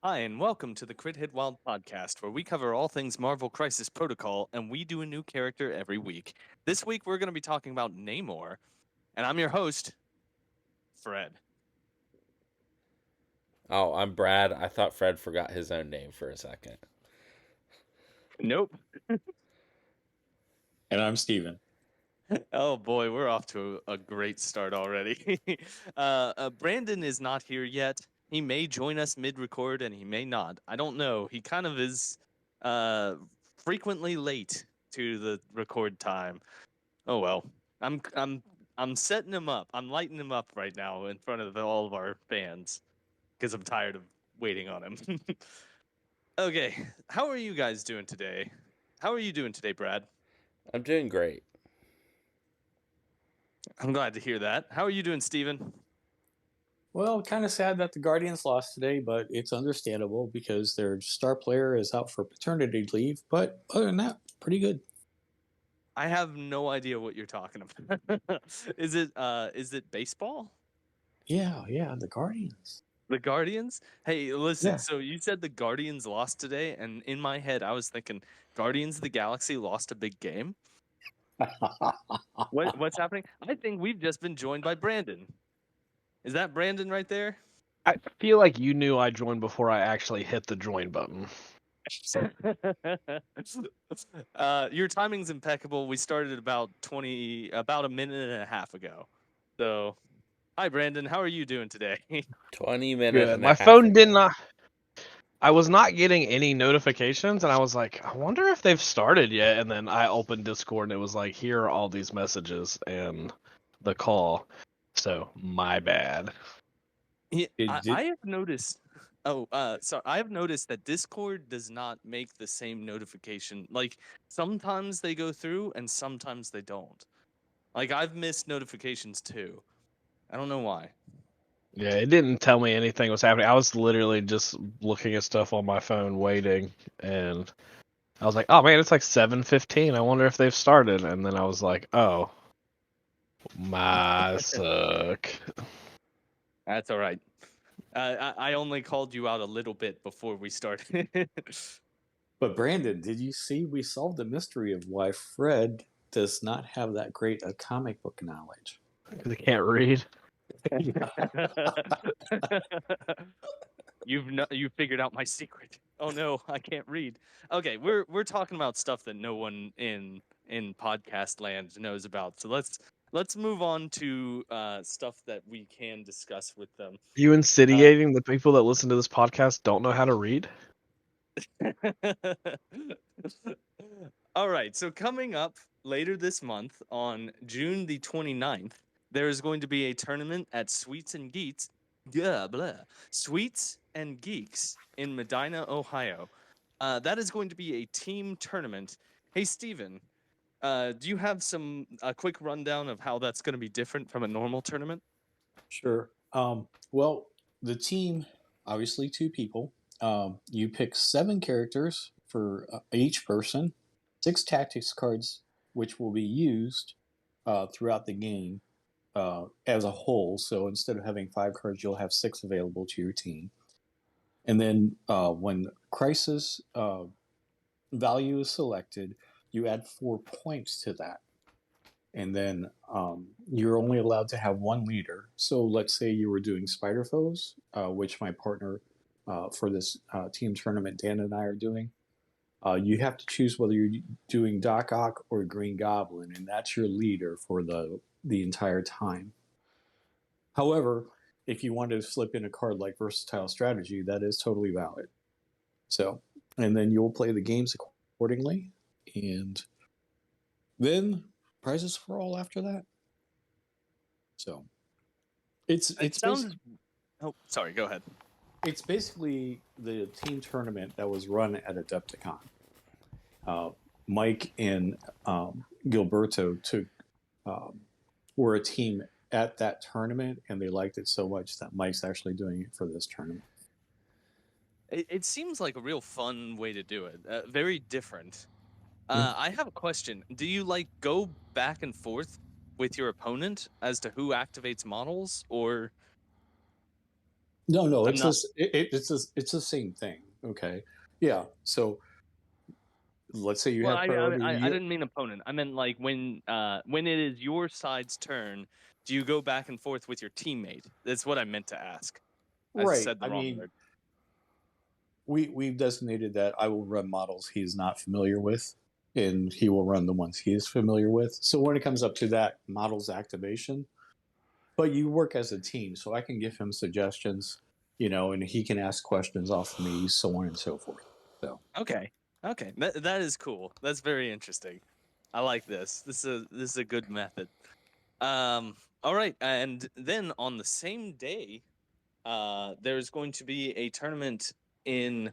Hi, and welcome to the Crit Hit Wild podcast, where we cover all things Marvel Crisis Protocol, and we do a new character every week. This week, we're going to be talking about Namor, and I'm your host, Fred. Oh, I'm Brad. I thought Fred forgot his own name for a second. Nope. And I'm Steven. Oh boy, we're off to a great start already. Brandon is not here yet. He may join us mid-record, and he may not. I don't know. He kind of is uh, frequently late to the record time. Oh well. I'm I'm I'm setting him up. I'm lighting him up right now in front of all of our fans because I'm tired of waiting on him. Okay, how are you guys doing today? How are you doing today, Brad? I'm doing great. I'm glad to hear that. How are you doing, Steven? Well, kind of sad that the Guardians lost today, but it's understandable because their star player is out for paternity leave. But other than that, pretty good. I have no idea what you're talking about. Is it baseball? Yeah, the Guardians. The Guardians? Hey, listen, Yeah. so you said the Guardians lost today, and in my head I was thinking Guardians of the Galaxy lost a big game. What's happening? I think we've just been joined by Brandon. Is that Brandon right there? I feel like you knew I joined before I actually hit the join button. Your timing's impeccable. We started about a minute and a half ago. So, hi Brandon, how are you doing today? 20 minute Good. and a My half phone did ago. not. I was not getting any notifications, and I was like, I wonder if they've started yet. And then I opened Discord, and it was like, here are all these messages and the call. So my bad. Yeah, It I did. have noticed. Oh, so I have noticed that Discord does not make the same notification. Like sometimes they go through, and sometimes they don't. Like I've missed notifications too. I don't know why. Yeah, it didn't tell me anything was happening. I was literally just looking at stuff on my phone, waiting, and I was like, "Oh man, it's like 7:15. I wonder if they've started." And then I was like, "Oh, my suck." That's all right. I only called you out a little bit before we started. But Brandon, did you see we solved the mystery of why Fred does not have that great a comic book knowledge? Because I can't read. You figured out my secret. Oh no, I can't read. Okay, we're talking about stuff that no one in podcast land knows about. So let's move on to stuff that we can discuss with them. You insinuating the people that listen to this podcast don't know how to read? All right, so coming up later this month on June the 29th, there is going to be a tournament at Sweets and Geeks. Yeah, blah. Sweets and Geeks in Medina, Ohio. That is going to be a team tournament. Hey, Steven, do you have a quick rundown of how that's going to be different from a normal tournament? Sure. Well, the team, obviously two people. You pick 7 characters for each person, 6 tactics cards, which will be used throughout the game as a whole. So instead of having 5 cards, you'll have 6 available to your team. And then when crisis value is selected, you add 4 points to that. And then you're only allowed to have one leader. So let's say you were doing Spider Foes, which my partner for this team tournament, Dan and I, are doing. You have to choose whether you're doing Doc Ock or Green Goblin, and that's your leader for the entire time. However, if you wanted to slip in a card like Versatile Strategy, that is totally valid. So, and then you'll play the games accordingly, and then prizes for all after that. So, It sounds. Oh, sorry. Go ahead. it's basically the team tournament that was run at Adepticon. Mike and Gilberto were a team at that tournament, and they liked it so much that Mike's actually doing it for this tournament. It seems like a real fun way to do it. Very different. Yeah. I have a question. Do you like go back and forth with your opponent as to who activates models, or No, I'm it's not. this. It's the same thing. Okay. Yeah. So let's say you Well, have priority. I didn't mean opponent. I meant like when it is your side's turn, do you go back and forth with your teammate? That's what I meant to ask. I Right. said the I wrong mean, word. we've designated that I will run models he's not familiar with, and he will run the ones he is familiar with. So when it comes up to that models activation, but you work as a team, so I can give him suggestions, and he can ask questions off me, so on and so forth. So Okay. Okay. That is cool. That's very interesting. I like this. This is a good method. All right, and then on the same day, there's going to be a tournament in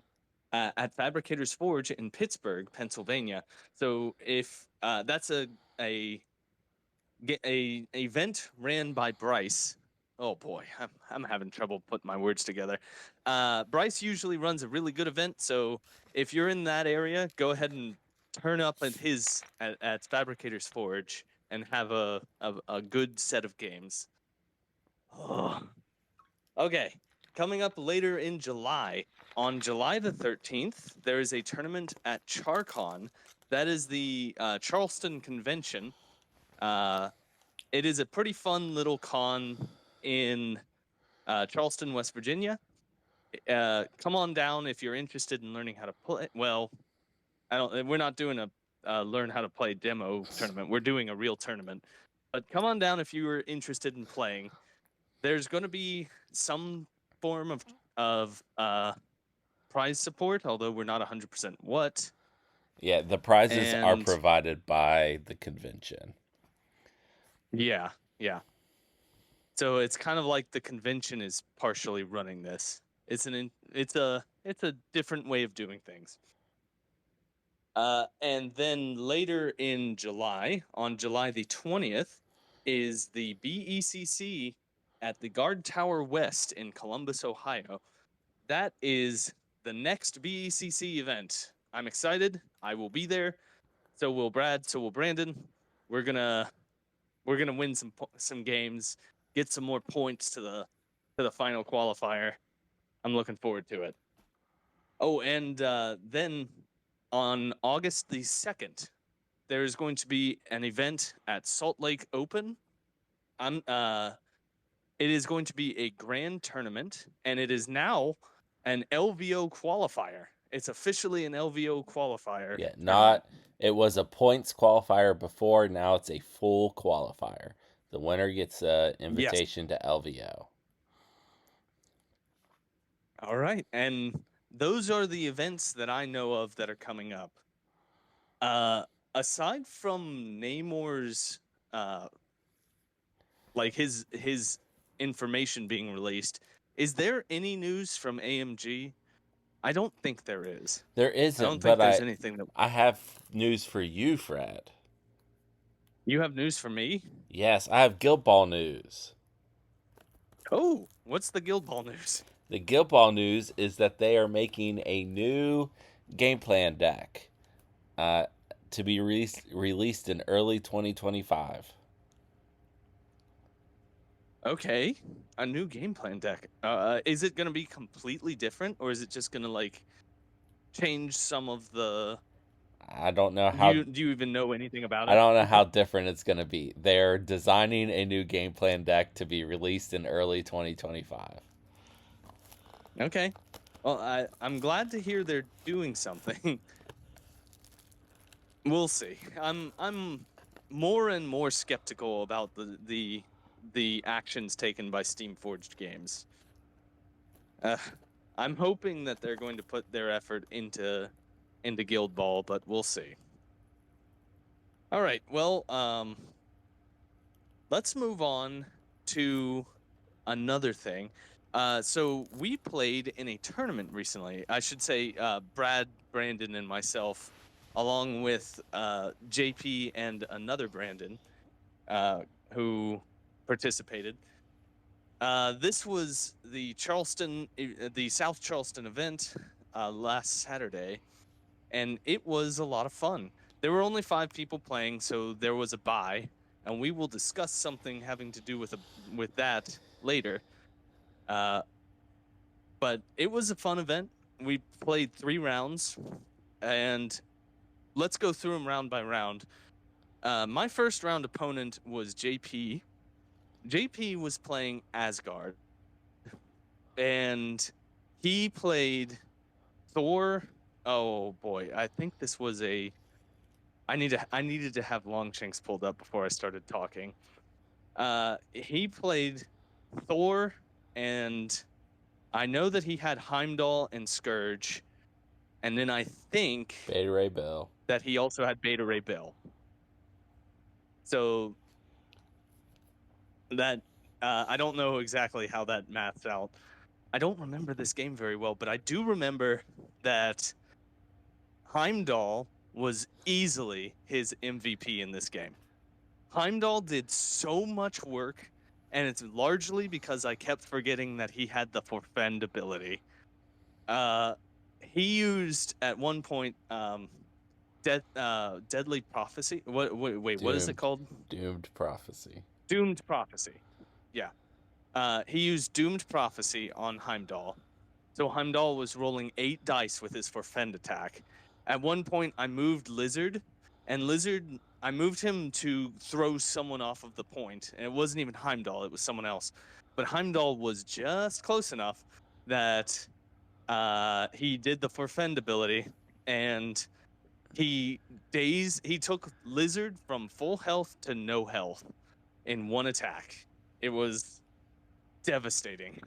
at Fabricators Forge in Pittsburgh, Pennsylvania. So if that's a a event ran by Bryce. Oh boy, I'm having trouble putting my words together. Bryce usually runs a really good event, so if you're in that area, go ahead and turn up at Fabricators Forge and have a good set of games. Oh. Okay, coming up later in July, on July the 13th, there is a tournament at CharCon. That is the Charleston Convention. It is a pretty fun little con in Charleston, West Virginia. Come on down if you're interested in learning how to play. Well, I don't. We're not doing a learn how to play demo tournament. We're doing a real tournament. But come on down if you are interested in playing. There's going to be some form of prize support, although we're not 100% what. Yeah, the prizes are And provided by the convention. yeah, yeah. So it's kind of like the convention is partially running this. It's a different way of doing things. And then later in July, on July the 20th, is the BECC at the Guard Tower West in Columbus, Ohio. That is the next BECC event. I'm excited. I will be there. So will Brad. So will Brandon. We're gonna win some games, get some more points to the final qualifier. I'm looking forward to it. Oh, and then on August the 2nd, there is going to be an event at Salt Lake Open. It is going to be a grand tournament, and it is now an LVO qualifier. It's officially an LVO qualifier. Yeah, Tournament. it was a points qualifier before, now it's a full qualifier. The winner gets an Yes. invitation to LVO. All right, and those are the events that I know of that are coming up. Aside from Namor's, like his information being released, is there any news from AMG? I don't think there is. There I don't isn't, think but there's anything that I have news for you, Fred. you have news for me. Yes, I have Guild Ball news. Oh, what's the Guild Ball news? The Guild Ball news is that they are making a new game plan deck to be released in early 2025. Okay, a new game plan deck. Is it going to be completely different, or is it just going to like change some of the? I don't know Do you even know anything about I it? don't know how different it's going to be. They're designing a new game plan deck to be released in early 2025. Okay. Well, I'm glad to hear they're doing something. We'll see. I'm more and more skeptical about the actions taken by Steam Forged Games. I'm hoping that they're going to put their effort into Guild Ball, but we'll see. All right. Well, let's move on to another thing. So we played in a tournament recently. I should say, Brad, Brandon, and myself, along with JP and another Brandon, who participated. This was the South Charleston event last Saturday, and it was a lot of fun. There were only 5 people playing, so there was a bye, and we will discuss something having to do with that later. but it was a fun event. We played 3 rounds, and let's go through them round by round. My first round opponent was JP. JP was playing Asgard, and he played Thor. Oh boy, I think this was a. I needed to have Longshanks pulled up before I started talking. He played Thor, and I know that he had Heimdall and Scourge, and then I think Beta Ray Bill. that he also had Beta Ray Bill. So that I don't know exactly how that maths out. I don't remember this game very well, but I do remember that Heimdall was easily his MVP in this game. Heimdall did so much work, and it's largely because I kept forgetting that he had the forfend ability. He used at one point deadly prophecy. What is it called? Doomed prophecy. Doomed prophecy. Yeah. He used doomed prophecy on Heimdall. So Heimdall was rolling 8 dice with his forfend attack. At one point, I moved Lizard, and I moved him to throw someone off of the point, and it wasn't even Heimdall, it was someone else. But Heimdall was just close enough that he did the forfend ability, and he took Lizard from full health to no health in one attack. It was devastating.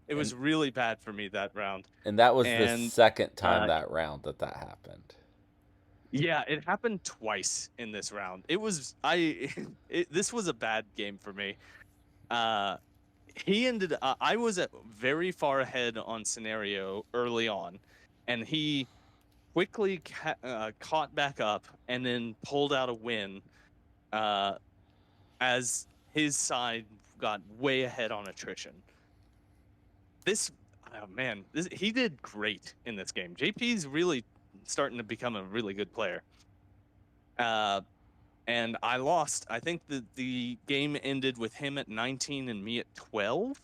It was really bad for me that round. And that was the second time that round that happened. Yeah, it happened twice in this round. This was a bad game for me. I was very far ahead on scenario early on, and he quickly caught back up and then pulled out a win as his side got way ahead on attrition. He did great in this game. JP's really starting to become a really good player. And I lost. I think the game ended with him at 19 and me at 12,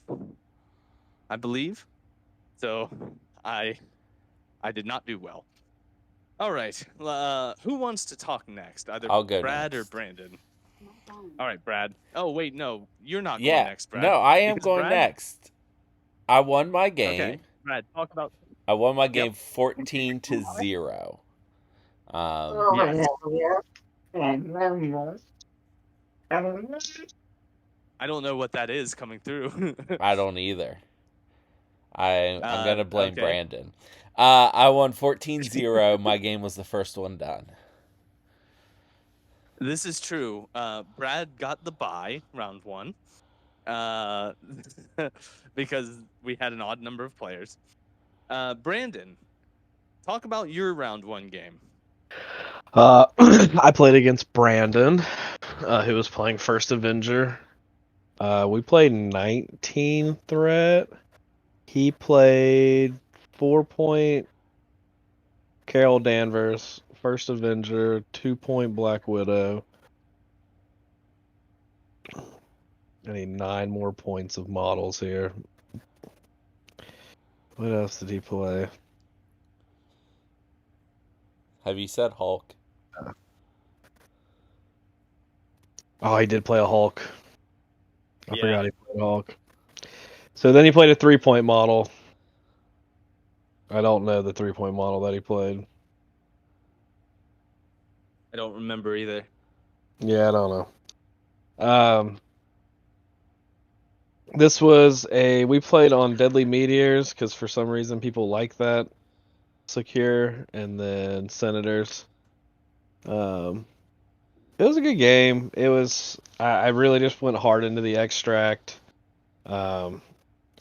I believe. So I did not do well. All right. Who wants to talk next? Either I'll go Brad next. or Brandon. All right, Brad. Oh wait, no, you're not Yeah, going next, Brad. no, I am Because going next. I won my game. Okay, Brad, talk about. I won my game 14-0. Yes. I don't know what that is coming through. I don't either. I'm gonna blame okay. Brandon. I won 14-0. My game was the first one done. This is true. Brad got the bye round 1, because we had an odd number of players. Brandon, talk about your round 1 game. I played against Brandon, who was playing First Avenger. We played 19 threat. He played 4-point Carol Danvers, First Avenger, 2-point Black Widow. I need 9 more points of models here. What else did he play? Have you said Hulk? Oh, he did play a Hulk. I forgot he played a Hulk. So then he played a 3-point model. I don't know the 3-point model that he played. I don't remember either. Yeah, I don't know. This was we played on Deadly Meteors because for some reason people like that secure, and then Senators. It was a good game. It was. I really just went hard into the extract. I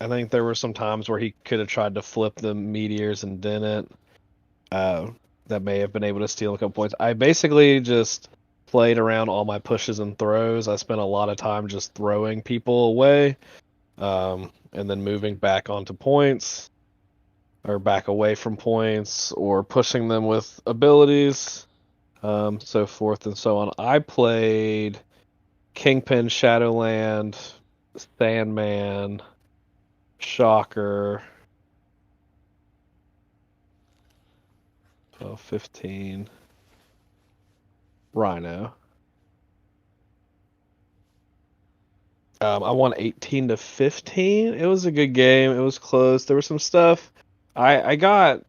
think there were some times where he could have tried to flip the meteors and didn't. That may have been able to steal a couple points. I basically just played around all my pushes and throws. I spent a lot of time just throwing people away, and then moving back onto points, or back away from points, or pushing them with abilities, so forth and so on. I played Kingpin, Shadowland, Sandman, Shocker, 12, 15. Rhino. I won 18-15. It was a good game. It was close. There was some stuff. I got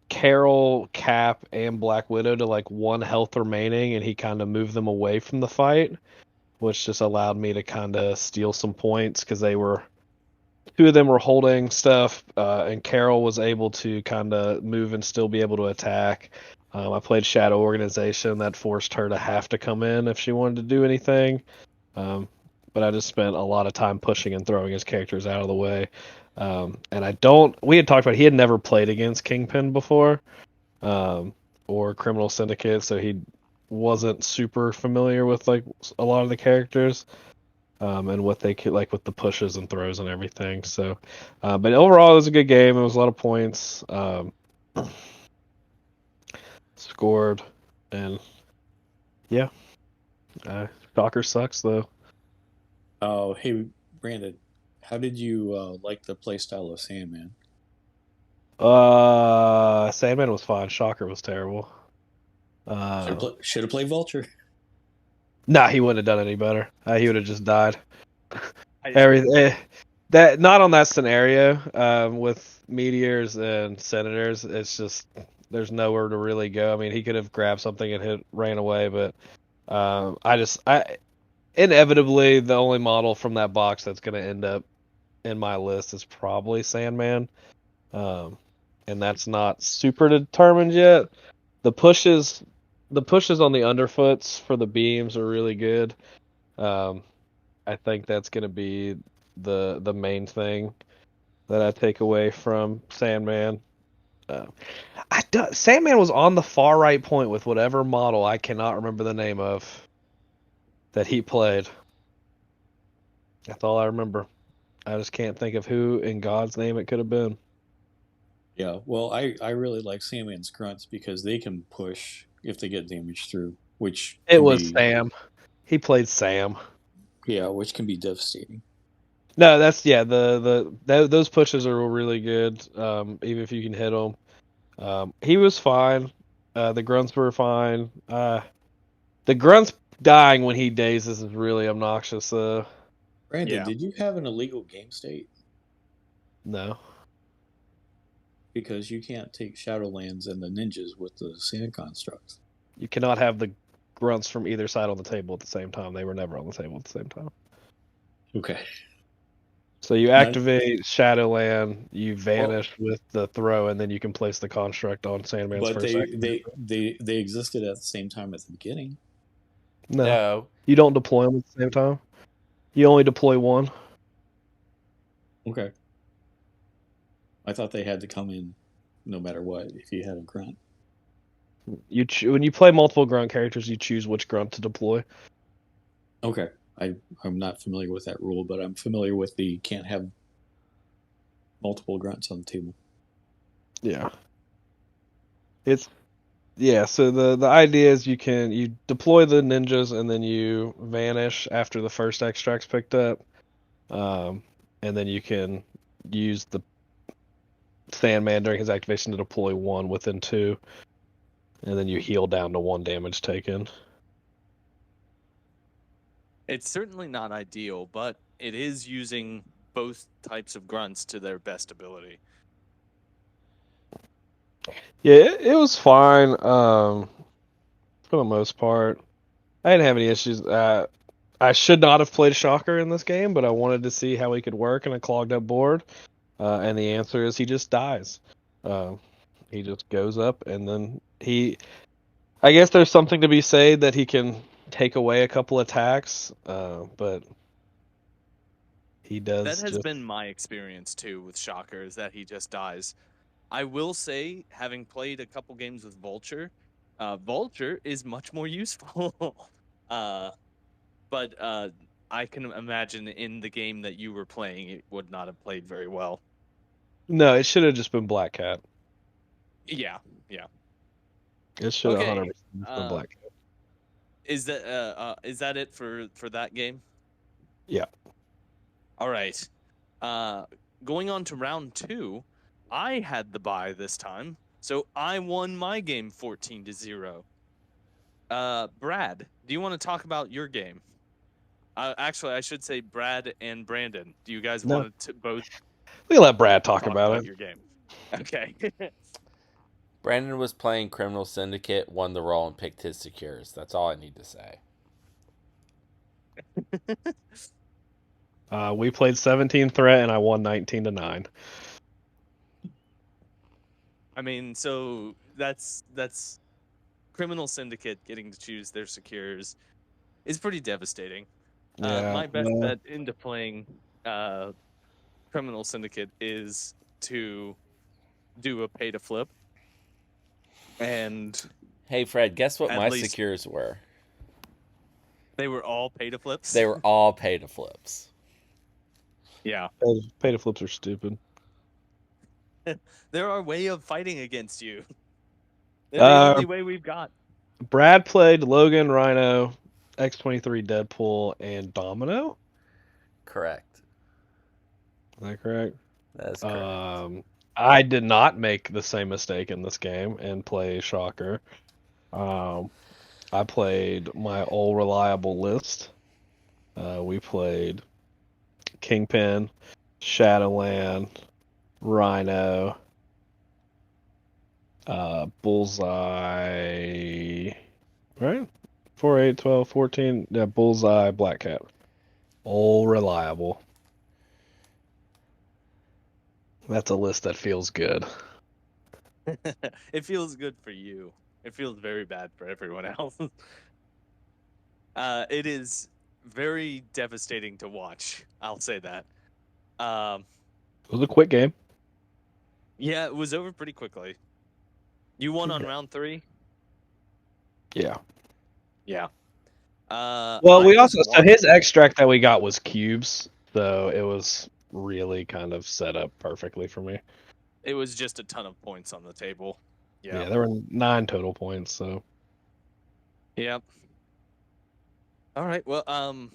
Carol, Cap, and Black Widow to like 1 health remaining, and he kind of moved them away from the fight, which just allowed me to kind of steal some points because 2 of them were holding stuff, and Carol was able to kind of move and still be able to attack. I played Shadow Organization that forced her to have to come in if she wanted to do anything. But I just spent a lot of time pushing and throwing his characters out of the way. We had talked about he had never played against Kingpin before, or Criminal Syndicate, so he wasn't super familiar with like a lot of the characters, and what they could like with the pushes and throws and everything. So, but overall, it was a good game. It was a lot of points. Scored, and yeah, Shocker sucks though. Oh, hey, Brandon, how did you like the playstyle of Sandman? Sandman was fine. Shocker was terrible. Should have played Vulture. Nah, he wouldn't have done any better. He would have just died. I, That not on that scenario. With meteors and senators, it's just there's nowhere to really go. I mean, he could have grabbed something and ran away, but I inevitably the only model from that box that's going to end up in my list is probably Sandman. And that's not super determined yet. The pushes on the underfoots for the beams are really good. I think that's going to be the main thing that I take away from Sandman. Sandman was on the far right point with whatever model I cannot remember the name of that he played. That's all I remember. I just can't think of who in God's name it could have been. Yeah, well, I really like Sandman's grunts because they can push if they get damage through, which It can was be Sam. He played Sam. which can be devastating. No, that's those pushes are really good. Even if you can hit them. He was fine. The grunts were fine. The grunts dying when he dazes is really obnoxious. Brandon, Yeah. did you have an illegal game state? No. Because you can't take Shadowlands and the ninjas with the sand constructs. You cannot have the grunts from either side on the table at the same time. They were never on the table at the same time. Okay. So you Not, activate Shadowland, you vanish with the throw, and then you can place the construct on Sandman's but first activation. they existed at the same time at the beginning. No. No. You don't deploy them at the same time. You only deploy one. Okay. I thought they had to come in no matter what if you had a grunt. When you play multiple grunt characters, you choose which grunt to deploy. Okay. I'm not familiar with that rule, but I'm familiar with the can't have multiple grunts on the table. Yeah. So the idea is you deploy the ninjas and then you vanish after the first extract's picked up. And then you can use the Sandman during his activation to deploy one within 2. And then you heal down to 1 damage taken. it's certainly not ideal, but it is using both types of grunts to their best ability. Yeah, it was fine. For the most part, I didn't have any issues. I should not have played Shocker in this game, but I wanted to see how he could work in a clogged up board. And the answer is he just dies. He just goes up, and then I guess there's something to be said that he can take away a couple attacks, but he That does has just. been my experience too with Shocker, is that he just dies. I will say, having played a couple games with Vulture, Vulture is much more useful. But I can imagine in the game that you were playing, it would not have played very well. No, it should have just been Black Cat. Yeah. It should have Okay. 100% been Black Cat. Is that it for that game? Yeah. All right. Going on to round 2, I had the bye this time, So I won my game 14-0. Brad, do you want to talk about your game? Actually, I should say Brad and Brandon. Do you guys No. want to both We let Brad talk about it. your game? Okay. Brandon was playing Criminal Syndicate, won the role, and picked his secures. That's all I need to say. We played 17 Threat, and I won 19-9. I mean, so that's Criminal Syndicate getting to choose their secures is pretty devastating. Yeah. My best bet into playing Criminal Syndicate is to do a pay to flip. And Hey, Fred, guess what At my least- secures were? they were all pay to flips. They were all pay to flips. Yeah. Pay to flips are stupid. They're our way of fighting against you. They're the only way we've got. Brad played Logan, Rhino, X-23, Deadpool, and Domino. Correct. Is that correct? That's correct. I did not make the same mistake in this game and play Shocker. I played my old reliable list. We played Kingpin, Shadowland, Rhino, Bullseye, right? 4, 8, 12, 14. Yeah, Bullseye, Black Cat. All reliable. That's a list that feels good. It feels good for you. It feels very bad for everyone else. It is very devastating to watch. I'll say that. It was a quick game. Yeah, it was over pretty quickly. You won on Okay. round 3? Yeah. Yeah. Well, we also so his extract that we got was cubes, so it was really kind of set up perfectly for me. It was just a ton of points on the table. Yeah, there were 9 total points, so Yep. All right. Well, I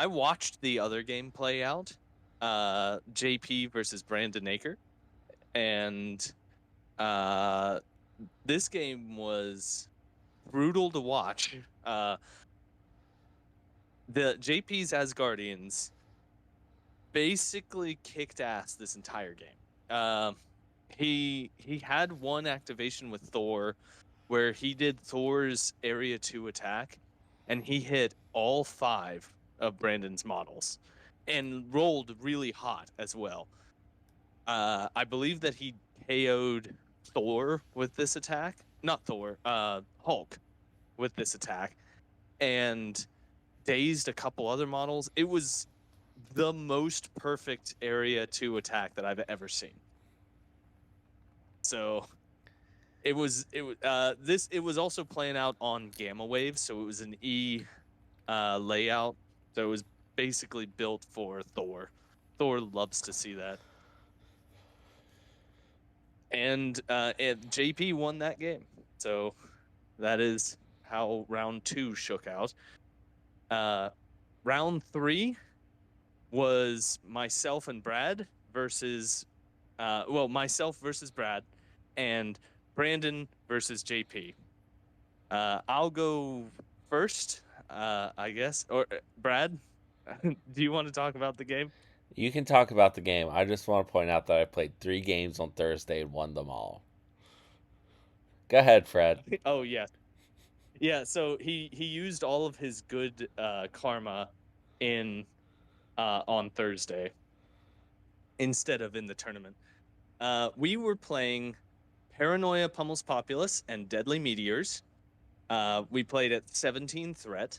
watched the other game play out. JP versus Brandon Aker, and this game was brutal to watch. The JP's Asgardians basically kicked ass this entire game. He had one activation with Thor where he did Thor's Area 2 attack, and he hit all 5 of Brandon's models and rolled really hot as well. I believe that he KO'd Thor with this attack. Not Thor, Hulk with this attack, and dazed a couple other models. It was the most perfect Area 2 attack that I've ever seen. So it was also playing out on gamma waves, so it was an E layout. So it was basically built for Thor. Thor loves to see that. And JP won that game. So that is how round 2 shook out. Round 3 was myself and Brad versus myself versus Brad and Brandon versus JP. I'll go first, I guess. Or Brad, do you want to talk about the game? You can talk about the game. I just want to point out that I played 3 games on Thursday and won them all. Go ahead, Fred. Oh, yes. Yeah, so he used all of his good karma on Thursday instead of in the tournament. We were playing Paranoia Pummels Populace and Deadly Meteors. We played at 17 Threat.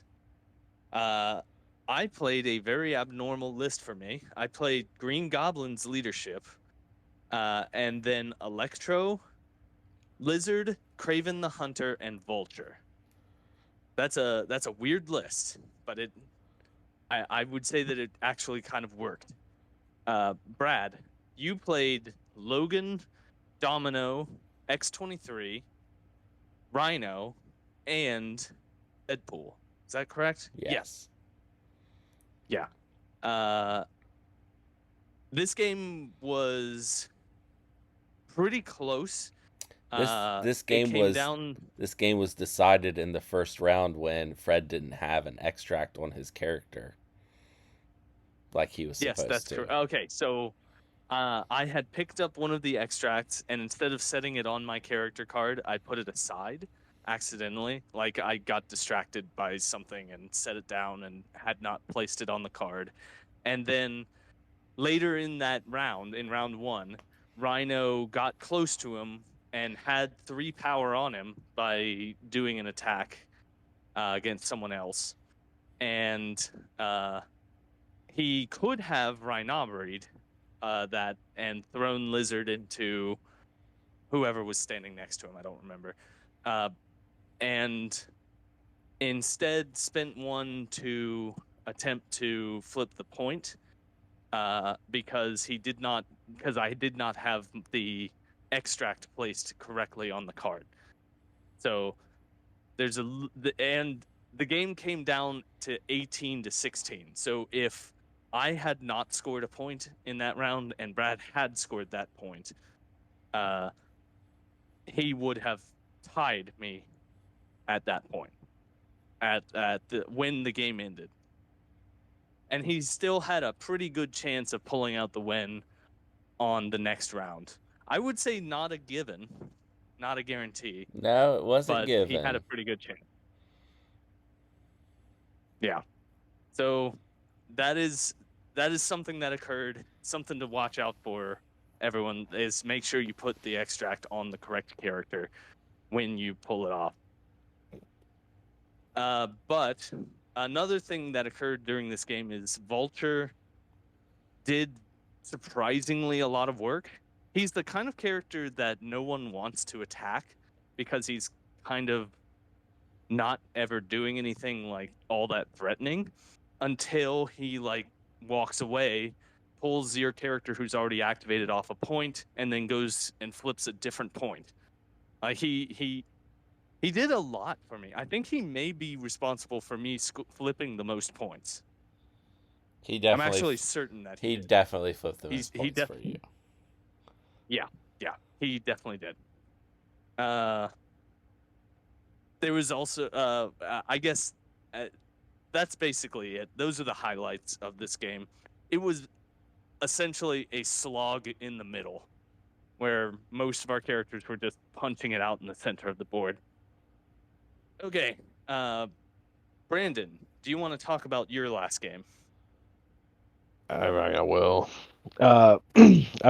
I played a very abnormal list for me. I played Green Goblin's Leadership, and then Electro, Lizard, Craven the Hunter, and Vulture. That's a weird list, but I would say that it actually kind of worked. Brad, you played Logan, Domino, X-23, Rhino, and Deadpool. Is that correct? Yes. Yeah. This game was pretty close. This It game came was down. this game was decided in the first round when Fred didn't have an extract on his character like he was Yes, supposed that's to. correct. Okay, so I had picked up one of the extracts, and instead of setting it on my character card, I put it aside accidentally. Like I got distracted by something and set it down and had not placed it on the card. And then later in that round, in round 1, Rhino got close to him and had 3 power on him by doing an attack against someone else. And he could have Rhinoberied that and thrown Lizard into whoever was standing next to him. I don't remember. And instead spent one to attempt to flip the point because I did not have the extract placed correctly on the card. So and the game came down to 18-16. So if I had not scored a point in that round and Brad had scored that point, he would have tied me at that point when the game ended. And he still had a pretty good chance of pulling out the win on the next round. I would say not a given, not a guarantee. No, it wasn't but given. He had a pretty good chance. Yeah. So that is something that occurred. Something to watch out for, everyone, is make sure you put the extract on the correct character when you pull it off. But another thing that occurred during this game is Vulture did surprisingly a lot of work. He's the kind of character that no one wants to attack because he's kind of not ever doing anything like all that threatening until he like walks away, pulls your character who's already activated off a point, and then goes and flips a different point. He did a lot for me. I think he may be responsible for me flipping the most points. He definitely. I'm actually certain that he definitely flipped the most points for you. Yeah, he definitely did. There was also, I guess, that's basically it. Those are the highlights of this game. It was essentially a slog in the middle, where most of our characters were just punching it out in the center of the board. Okay, Brandon, do you want to talk about your last game? I will. I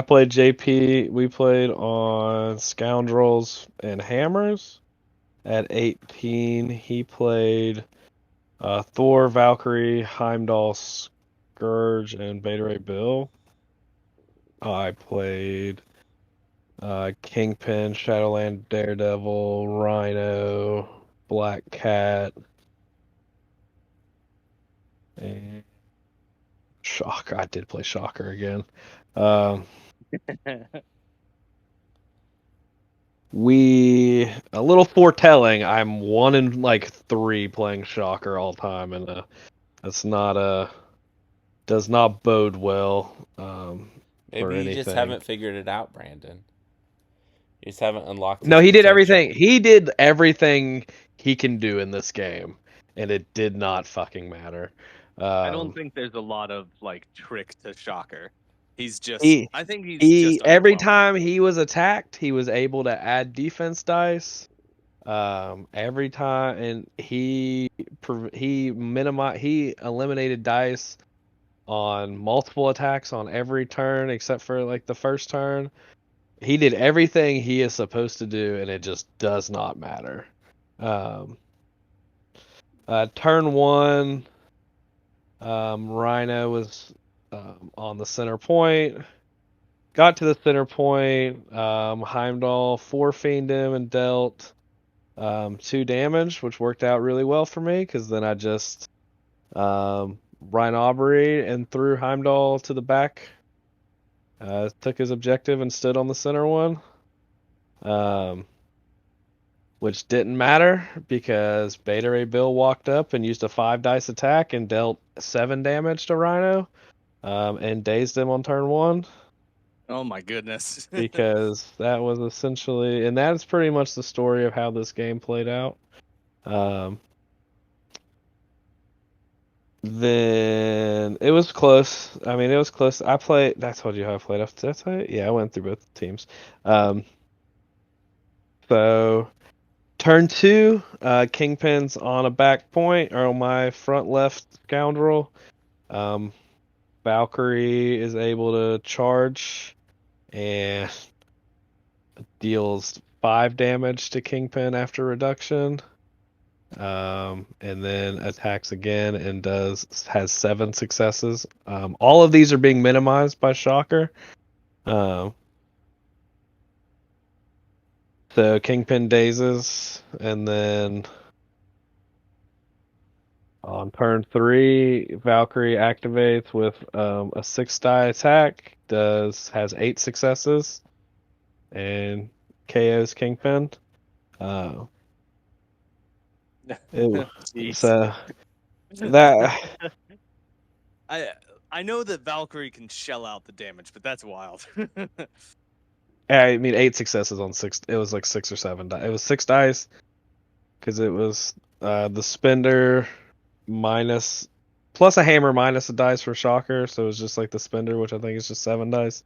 played JP. We played on Scoundrels and Hammers at 18. He played Thor, Valkyrie, Heimdall, Scourge, and Beta Ray Bill. I played Kingpin, Shadowland, Daredevil, Rhino, Black Cat, and Shocker. I did play Shocker again. A little foretelling. I'm 1 in like 3 playing Shocker all time, and that's does not bode well. Maybe you just haven't figured it out, Brandon. You just haven't unlocked. No, he did everything. He did everything he can do in this game, and it did not fucking matter. I don't think there's a lot of like trick to Shocker. He's just. I think he's just every time he was attacked, he was able to add defense dice. Every time, and he eliminated dice on multiple attacks on every turn except for like the first turn. He did everything he is supposed to do, and it just does not matter. Turn 1, Rhino was on the center point. Got to the center point. Heimdall 4-fiended him and dealt 2 damage, which worked out really well for me because then I just Rhino and threw Heimdall to the back. Took his objective and stood on the center one. Which didn't matter because Beta Ray Bill walked up and used a 5 dice attack and dealt 7 damage to Rhino, and dazed him on turn 1. Oh my goodness. because that was essentially, and that's pretty much the story of how this game played out. Then it was close. I mean, it was close. I played. I told you how I played. Did I tell you? Yeah, I went through both teams. So turn two, Kingpin's on a back point or on my front left scoundrel. Valkyrie is able to charge and deals 5 damage to Kingpin after reduction. And then attacks again and has 7 successes. All of these are being minimized by Shocker. So Kingpin dazes, and then on turn 3, Valkyrie activates with a 6-die attack. Has 8 successes and KOs Kingpin. Jeez. So that I know that Valkyrie can shell out the damage, but that's wild. I mean 8 successes on 6. It was like 6 or 7 die. It was 6 dice because it was the spender minus plus a hammer minus a dice for Shocker, so it was just like the spender, which I think is just 7 dice.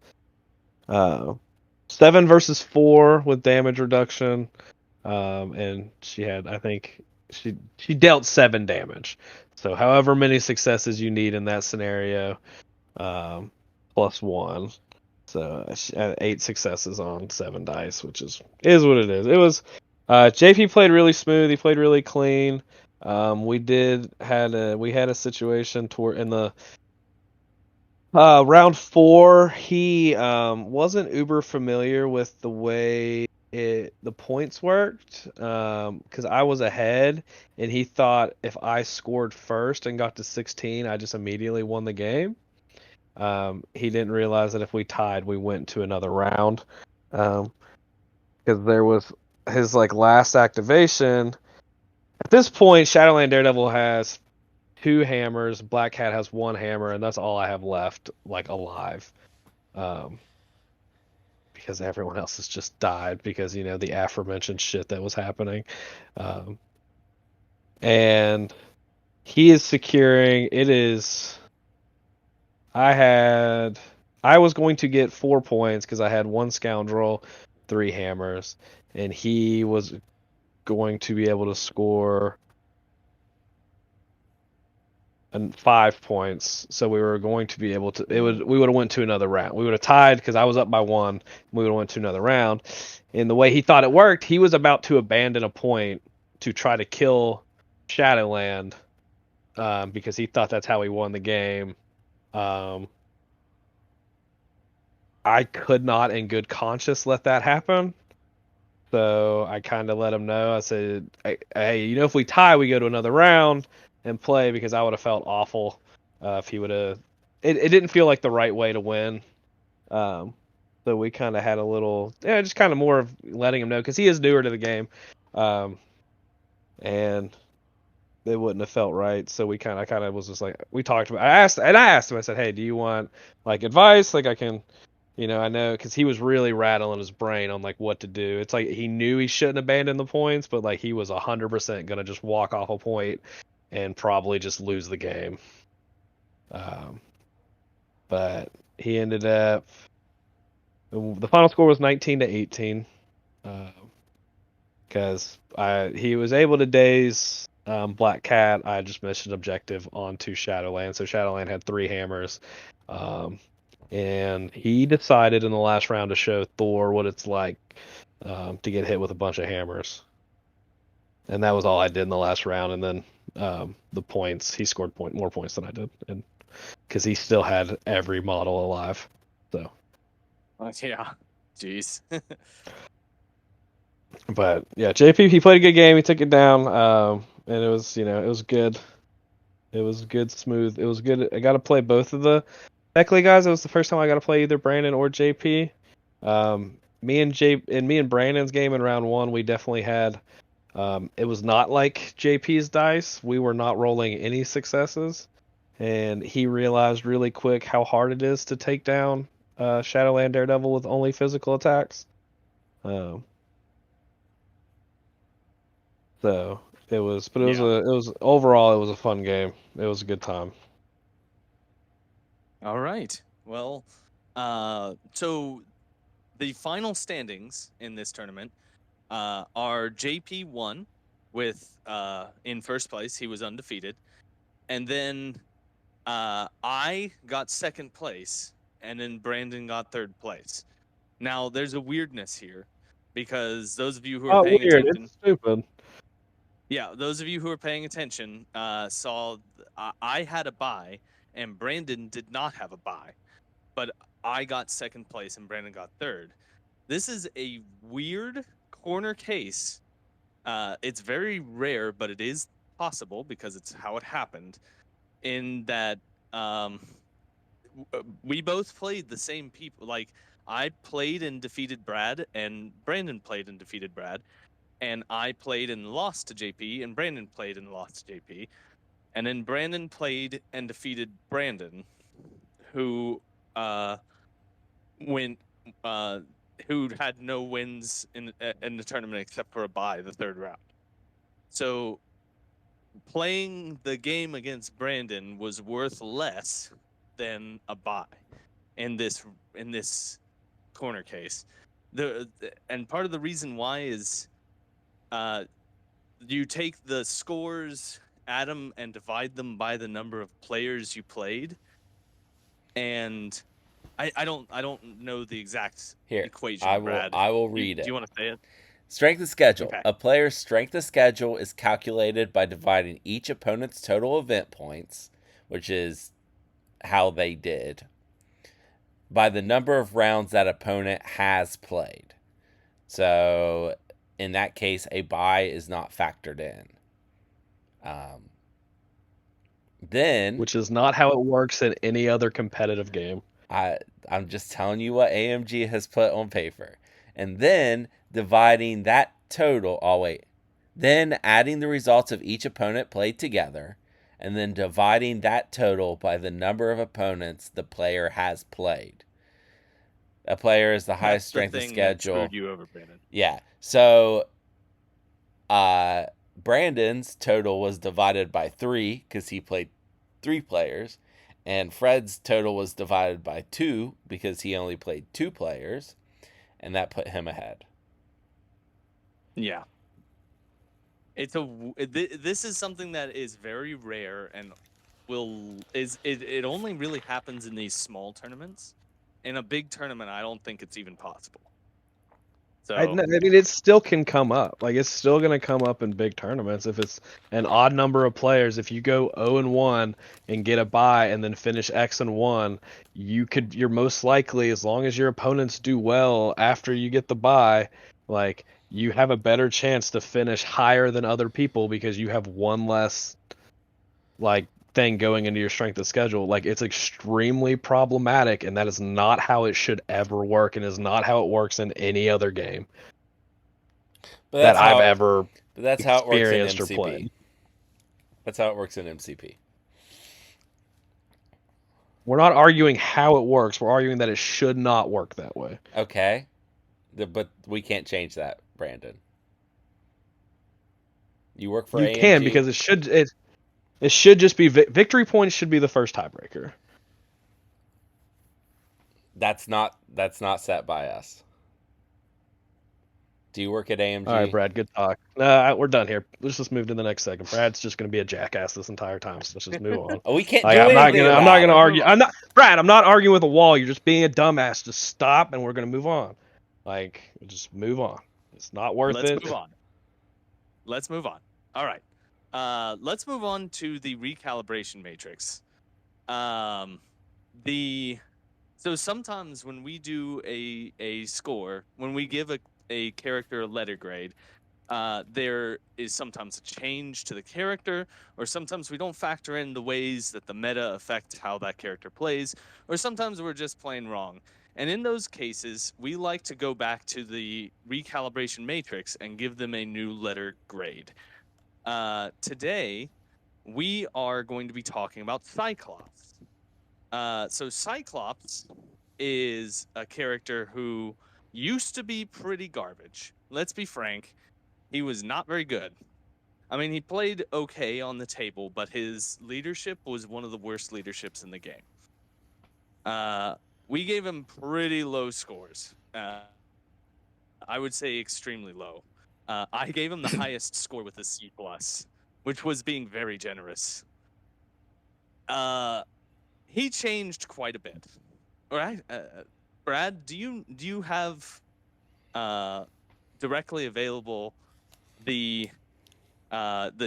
7 versus 4 with damage reduction, and she had, I think, she dealt 7 damage. So however many successes you need in that scenario, plus 1. So she had 8 successes on 7 dice, which is what it is. It was JP played really smooth. He played really clean. We had a situation toward in the round 4. He wasn't uber familiar with the way the points worked, because I was ahead and he thought if I scored first and got to 16, I just immediately won the game. He didn't realize that if we tied, we went to another round, because there was his last activation. At this point, Shadowland Daredevil has 2 hammers, Black Cat has 1 hammer, and that's all I have left, alive. Because everyone else has just died because, the aforementioned shit that was happening. And he is securing, I was going to get 4 points because I had 1 scoundrel, 3 hammers, and he was going to be able to score 5 points, so we were going to be able to. We would have went to another round. We would have tied because I was up by 1. We would have went to another round. And the way he thought it worked, he was about to abandon a point to try to kill Shadowland, because he thought that's how he won the game. I could not, in good conscience, let that happen. So I kind of let him know. I said, "Hey, if we tie, we go to another round and play," because I would have felt awful if he would have. It didn't feel like the right way to win. So we kind of had a little, just kind of more of letting him know because he is newer to the game, and it wouldn't have felt right. So I kind of was just like, we talked about. I asked him. I said, "Hey, do you want advice? I can." I know because he was really rattling his brain on what to do. It's like he knew he shouldn't abandon the points, but he was 100% gonna just walk off a point and probably just lose the game. But he ended up. The final score was 19-18, because he was able to daze Black Cat. I just missed an objective onto Shadowland, so Shadowland had 3 hammers. And he decided in the last round to show Thor what it's like to get hit with a bunch of hammers. And that was all I did in the last round. And then the points, he scored more points than I did, and because he still had every model alive. So. Yeah. Jeez. But yeah, JP, he played a good game. He took it down, and it was it was good. It was good, smooth. It was good. I got to play both of the Beckley guys. It was the first time I got to play either Brandon or JP. Me and Brandon's game in round 1, we definitely had. It was not like JP's dice. We were not rolling any successes, and he realized really quick how hard it is to take down Shadowland Daredevil with only physical attacks. So it was, but it was overall it was a fun game. It was a good time. All right. Well, so the final standings in this tournament are JP won with in first place. He was undefeated, and then I got second place, and then Brandon got third place. Now, there's a weirdness here because those of you who are paying Weird. attention, It's stupid. yeah, those of you who are paying attention saw I had a bye and Brandon did not have a bye, but I got second place and Brandon got third. This is a weird corner case. It's very rare, but it is possible because it's how it happened. In that we both played the same people. Like I played and defeated Brad, and Brandon played and defeated Brad, and I played and lost to JP, and Brandon played and lost to JP, and then Brandon played and defeated Brandon, who went who had no wins in the tournament except for a bye the third round. So playing the game against Brandon was worth less than a bye in this corner case. And part of the reason why is you take the scores, add them, and divide them by the number of players you played. And I don't know the exact equation, Brad. I will read it. Do you want to say it? Strength of schedule. Okay. A player's strength of schedule is calculated by dividing each opponent's total event points, which is how they did, by the number of rounds that opponent has played. So in that case, a bye is not factored in. Then, which is not how it works in any other competitive game. I'm just telling you what AMG has put on paper. And then dividing that total, then adding the results of each opponent played together, and then dividing that total by the number of opponents the player has played. A player is the highest strength of schedule. That screwed you over, Brandon. Yeah. So Brandon's total was divided by 3 because he played 3 players, and Fred's total was divided by 2 because he only played 2 players, and that put him ahead. Yeah. This is something that is very rare and it only really happens in these small tournaments. In a big tournament, I don't think it's even possible. So I mean, it still can come up. Like it's still going to come up in big tournaments if it's an odd number of players. If you go 0-1 and get a bye and then finish X-1, you're most likely, as long as your opponents do well after you get the bye, like you have a better chance to finish higher than other people because you have one less like thing going into your strength of schedule. Like it's extremely problematic, and that is not how it should ever work, and is not how it works in any other game that I've ever experienced or played. That's how it works in MCP. We're not arguing how it works. We're arguing that it should not work that way. Okay. But we can't change that, Brandon. You work for AMG? You can, because it should just be victory points should be the first tiebreaker. That's not set by us. Do you work at AMG? All right, Brad, good talk. We're done here. Let's just move to the next segment. Brad's just going to be a jackass this entire time, so let's just move on. We can't do I'm not going to argue. Brad, I'm not arguing with a wall. You're just being a dumbass. Just stop, and we're going to move on. Like, just move on. It's not worth it. Let's move on. All right. Let's move on to the recalibration matrix. So sometimes when we do a score, when we give a character a letter grade, there is sometimes a change to the character, or sometimes we don't factor in the ways that the meta affects how that character plays, or sometimes we're just plain wrong. And in those cases, we like to go back to the recalibration matrix and give them a new letter grade. Today, we are going to be talking about Cyclops. So Cyclops is a character who used to be pretty garbage. Let's be frank, he was not very good. I mean, he played okay on the table, but his leadership was one of the worst leaderships in the game. We gave him pretty low scores. I would say extremely low. I gave him the highest score with a C plus, which was being very generous. He changed quite a bit. All right, Brad, do you have directly available the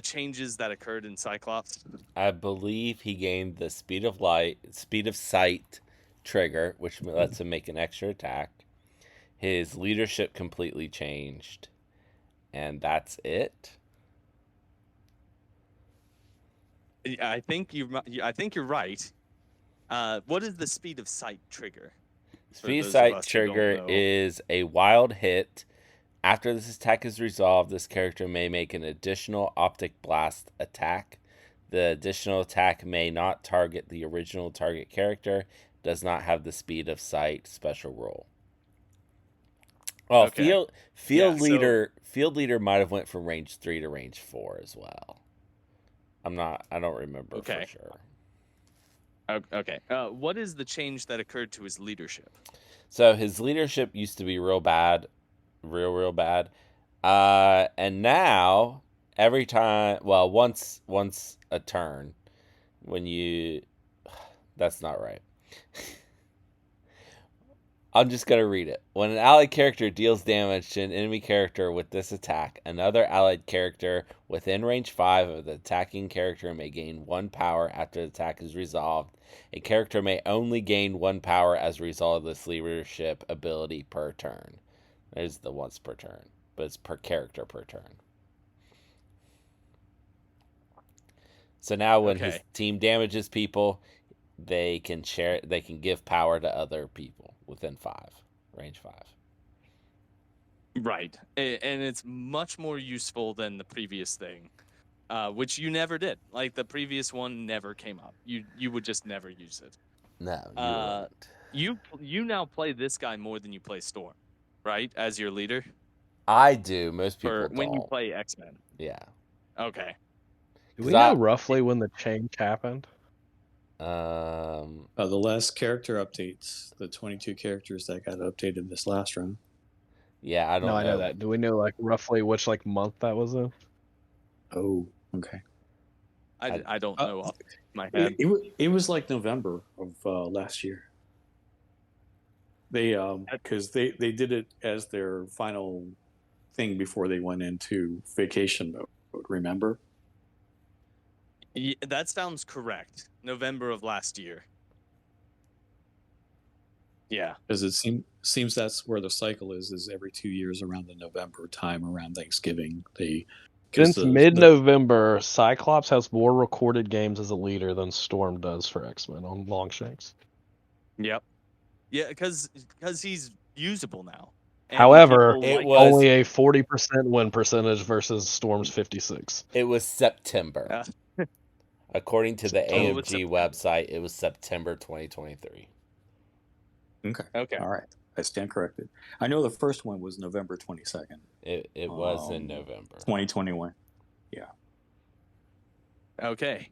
changes that occurred in Cyclops? I believe he gained the speed of sight trigger, which lets him make an extra attack. His leadership completely changed, and that's it. I think you're right. What is the speed of sight trigger? Speed of sight trigger is a wild hit. After this attack is resolved, this character may make an additional optic blast attack. The additional attack may not target the original target character, does not have the speed of sight special rule. Oh, okay. Field leader might have went from range 3 to range 4 as well. I don't remember for sure. Okay. What is the change that occurred to his leadership? So his leadership used to be real bad, real bad. And now every time, well, once a turn, that's not right. I'm just going to read it. When an allied character deals damage to an enemy character with this attack, another allied character within range 5 of the attacking character may gain 1 power after the attack is resolved. A character may only gain 1 power as a result of this leadership ability per turn. There's the once per turn, but it's per character per turn. So now when his team damages people, they can give power to other people within range 5. Right. And it's much more useful than the previous thing, which you never did. Like, the previous one never came up. You would just never use it. No, you now play this guy more than you play Storm, right? As your leader? I do. Most people don't. When you play X-Men. Yeah. Okay. Do we know roughly when the change happened? The last character updates, the 22 characters that got updated this last round. Yeah, I don't know. I know that. Do we know like roughly which month that was in? Oh, okay. I don't know off my head. It was like November of last year. They because they did it as their final thing before they went into vacation mode. Remember? Yeah, that sounds correct. November of last year. Yeah, because it seems that's where the cycle is every 2 years around the November time, around Thanksgiving. Since mid-November, Cyclops has more recorded games as a leader than Storm does for X-Men on Longshanks. Yep. Yeah, because he's usable now. However, it was only a 40% win percentage versus Storm's 56%. It was September. According to the AMG website, it was September 2023. Okay. All right. I stand corrected. I know the first one was November 22nd. It was in November 2021. Yeah. Okay.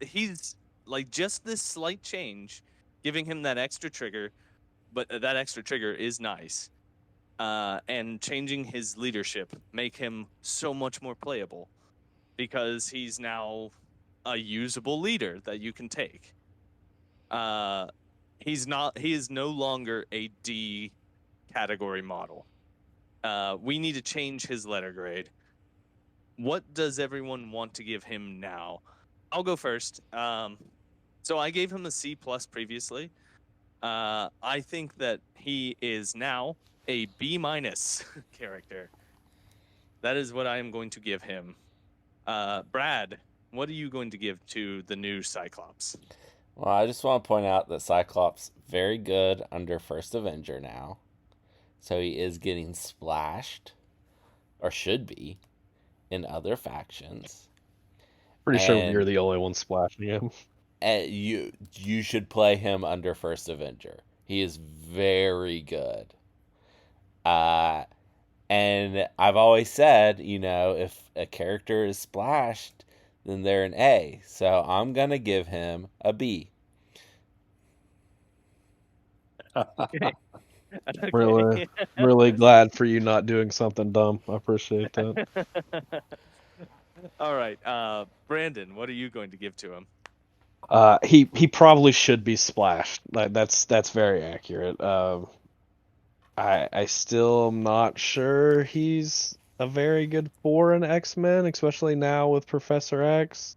He's like just this slight change, giving him that extra trigger, but that extra trigger is nice. And changing his leadership make him so much more playable, because he's now a usable leader that you can take. He is no longer a D category model. We need to change his letter grade. What does everyone want to give him now? I'll go first. So I gave him a C+ previously. I think that he is now a B- character. That is what I am going to give him. Brad, what are you going to give to the new Cyclops? Well, I just want to point out that Cyclops very good under First Avenger now. So he is getting splashed, or should be, in other factions. Pretty sure you're the only one splashing him. you should play him under First Avenger. He is very good. And I've always said, if a character is splashed, then they're an A. So I'm gonna give him a B. Okay. Really, really glad for you not doing something dumb. I appreciate that. All right, Brandon, what are you going to give to him? He probably should be splashed. Like that's very accurate. I still am not sure he's a very good 4 in X-Men, especially now with Professor X.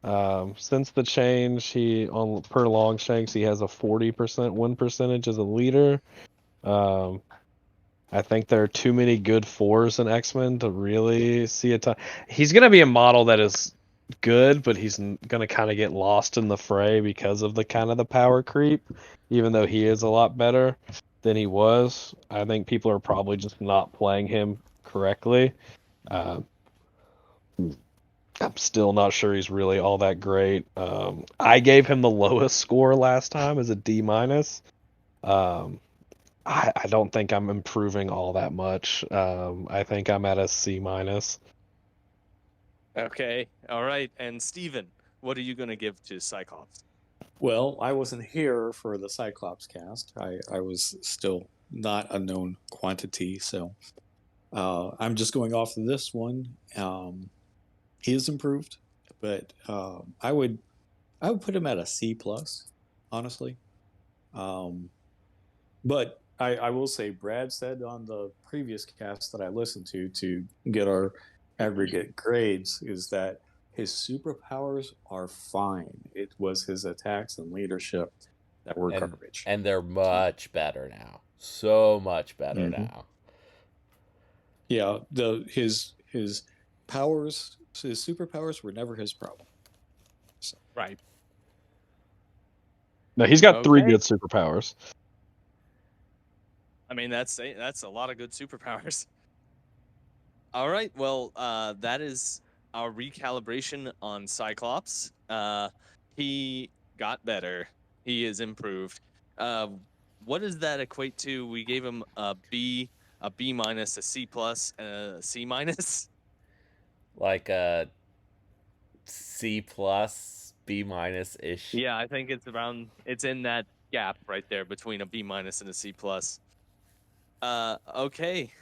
Since the change, he on per Longshanks he has a 40% win percentage as a leader. I think there are too many good 4s in X-Men to really see a ton. He's gonna be a model that is good, but he's gonna kind of get lost in the fray because of the kind of the power creep. Even though he is a lot better than he was, I think people are probably just not playing him correctly. I'm still not sure he's really all that great. I gave him the lowest score last time as a D minus. I don't think I'm improving all that much. I think I'm at a C minus. Okay, all right. And Steven, what are you going to give to Cyclops? Well, I wasn't here for the Cyclops cast. I was still not a known quantity, so I'm just going off of this one. He is improved, but I would put him at a C plus, honestly. But I will say, Brad said on the previous cast that I listened to get our aggregate grades is that his superpowers are fine. It was his attacks and leadership that were garbage. And they're much better now. So much better now. Yeah, his powers, his superpowers were never his problem. So. Right. No, he's got 3 good superpowers. I mean, that's a lot of good superpowers. All right, well, that is our recalibration on Cyclops. He got better. He is improved. What does that equate to? We gave him a B minus, a C plus, and a C minus. Like a C plus, B minus ish. Yeah, I think it's in that gap right there between a B minus and a C plus. Okay.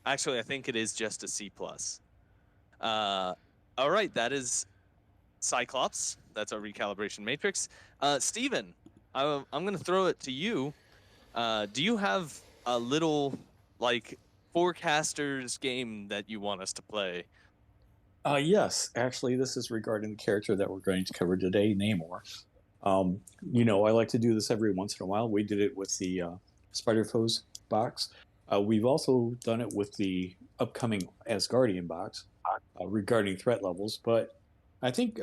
Actually, I think it is just a C plus. All right, that is Cyclops. That's our recalibration matrix. Steven, I'm going to throw it to you. Do you have a little, forecasters game that you want us to play? Yes, actually, this is regarding the character that we're going to cover today, Namor. I like to do this every once in a while. We did it with the Spider Foes box. We've also done it with the upcoming Asgardian box regarding threat levels, but I think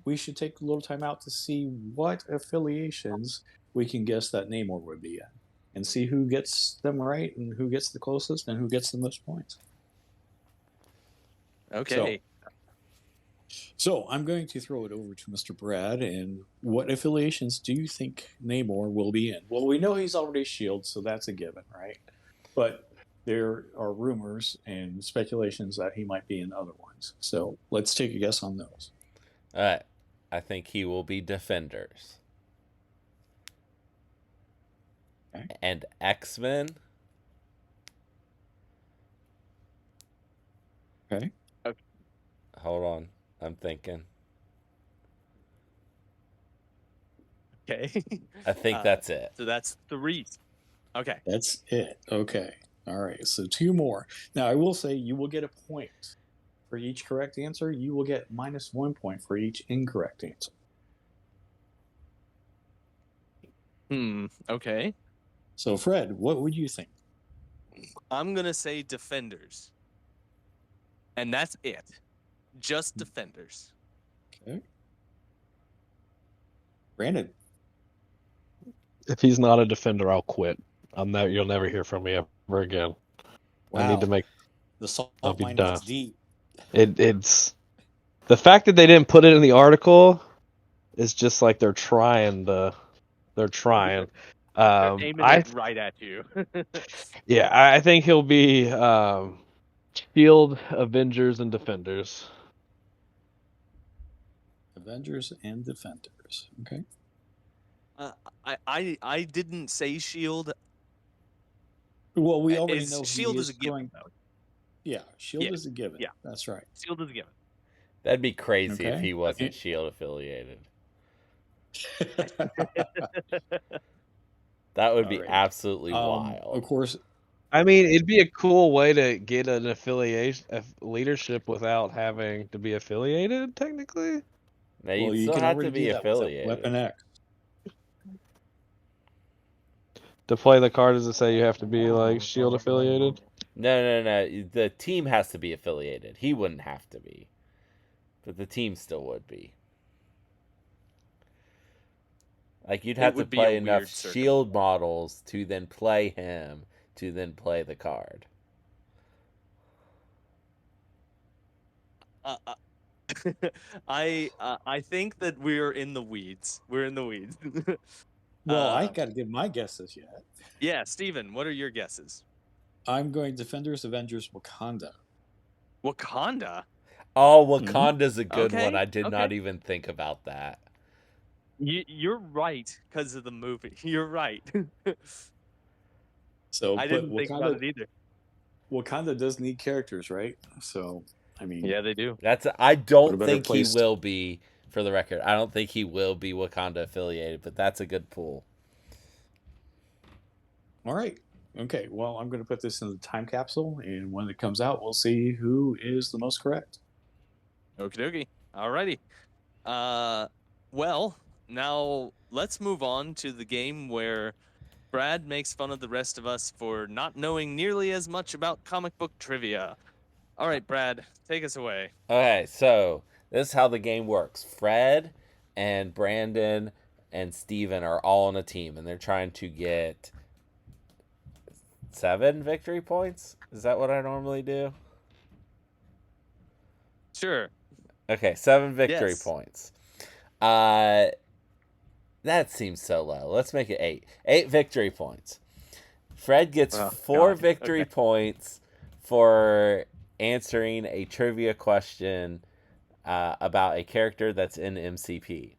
we should take a little time out to see what affiliations we can guess that Namor would be in, and see who gets them right and who gets the closest and who gets the most points. Okay. So I'm going to throw it over to Mr. Brad. And what affiliations do you think Namor will be in? Well, we know he's already S.H.I.E.L.D., so that's a given, right? But there are rumors and speculations that he might be in other ones. So let's take a guess on those. All right. I think he will be Defenders. Okay. And X-Men. Okay. Hold on. I'm thinking. Okay. I think that's it. So that's 3. Okay. That's it. Okay. All right. So 2 more. Now, I will say you will get a point for each correct answer. You will get minus 1 point for each incorrect answer. Okay. So, Fred, what would you think? I'm going to say Defenders. And that's it. Just Defenders. Okay. Brandon. If he's not a defender, I'll quit. You'll never hear from me ever again. Wow. I need to make. The salt I'll be mine done. gets deep. It's the fact that they didn't put it in the article It's just like they're trying. They're aiming I it right at you. yeah, I think he'll be Shield, Avengers, and Defenders. Avengers and Defenders. Okay. I didn't say Shield. Well, we already know Shield he is a given, though. Yeah, Shield Yeah, is a given. yeah. That's right. Shield is a given. That'd be crazy if Okay. he wasn't Shield affiliated. That would be Alright. absolutely wild. Of course, I mean, it'd be a cool way to get an affiliation, leadership without having to be affiliated. Technically, Now, well, you'd you still can have already to be do that with affiliated. Weapon X. to play the card, does it say you have to be like Shield affiliated? No. The team has to be affiliated. He wouldn't have to be, but the team still would be. Like, you'd have to would be a play enough weird circle. Shield models to then play him, to then play the card. I think that we're in the weeds. We're in the weeds. Well, I got to give my guesses yet. Yeah, Steven, what are your guesses? I'm going Defenders, Avengers, Wakanda. Wakanda? Oh, Wakanda's a good Okay, one. I did not okay. even think about that. You're right because of the movie. You're right. So, I didn't think about it either. Wakanda does need characters, right? So, I mean, Yeah, they do. I don't better think he place will be, for the record. I don't think he will be Wakanda affiliated, but that's a good pull. All right. Okay. Well, I'm going to put this in the time capsule, and when it comes out, we'll see who is the most correct. Okie dokie. Alrighty. Well, now let's move on to the game where Brad makes fun of the rest of us for not knowing nearly as much about comic book trivia. All right, Brad, take us away. Okay, so this is how the game works. Fred and Brandon and Steven are all on a team, and they're trying to get 7 victory points. Is that what I normally do? Sure. Okay, 7 victory Yes. points. That seems so low. Let's make it 8. 8 victory points. Fred gets 4 God. victory Okay. points for answering a trivia question about a character that's in MCP.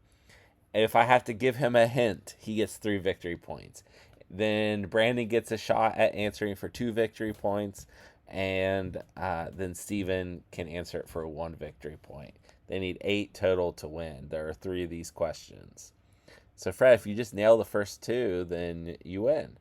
If I have to give him a hint, he gets 3 victory points. Then Brandon gets a shot at answering for 2 victory points, and then Steven can answer it for 1 victory point. They need 8 total to win. There are 3 of these questions. So, Fred, if you just nail the first 2, then you win.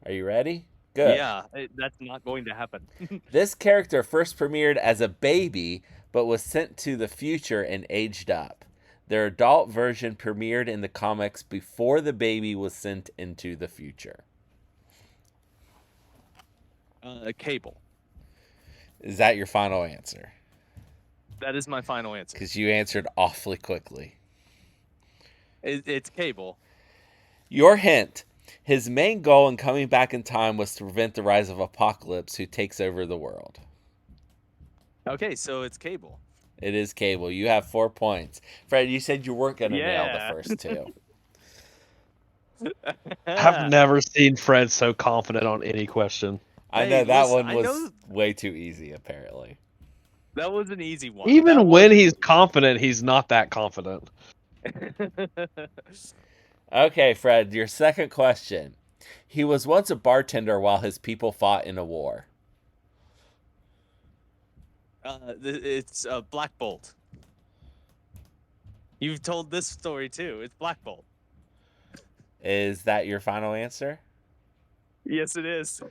Are you ready? Good. Yeah, that's not going to happen. This character first premiered as a baby, but was sent to the future and aged up. Their adult version premiered in the comics before the baby was sent into the future. Cable. Is that your final answer? That is my final answer. Because you answered awfully quickly. It's Cable. Your hint. His main goal in coming back in time was to prevent the rise of Apocalypse, who takes over the world. Okay, so it's Cable. It is Cable. You have 4 points. Fred, you said you weren't going to nail the first 2. I've never seen Fred so confident on any question. I know that one was way too easy, apparently. That was an easy one. Even when he's confident, he's not that confident. Okay, Fred, your second question. He was once a bartender while his people fought in a war. It's Black Bolt. You've told this story too. It's Black Bolt. Is that your final answer? Yes, it is.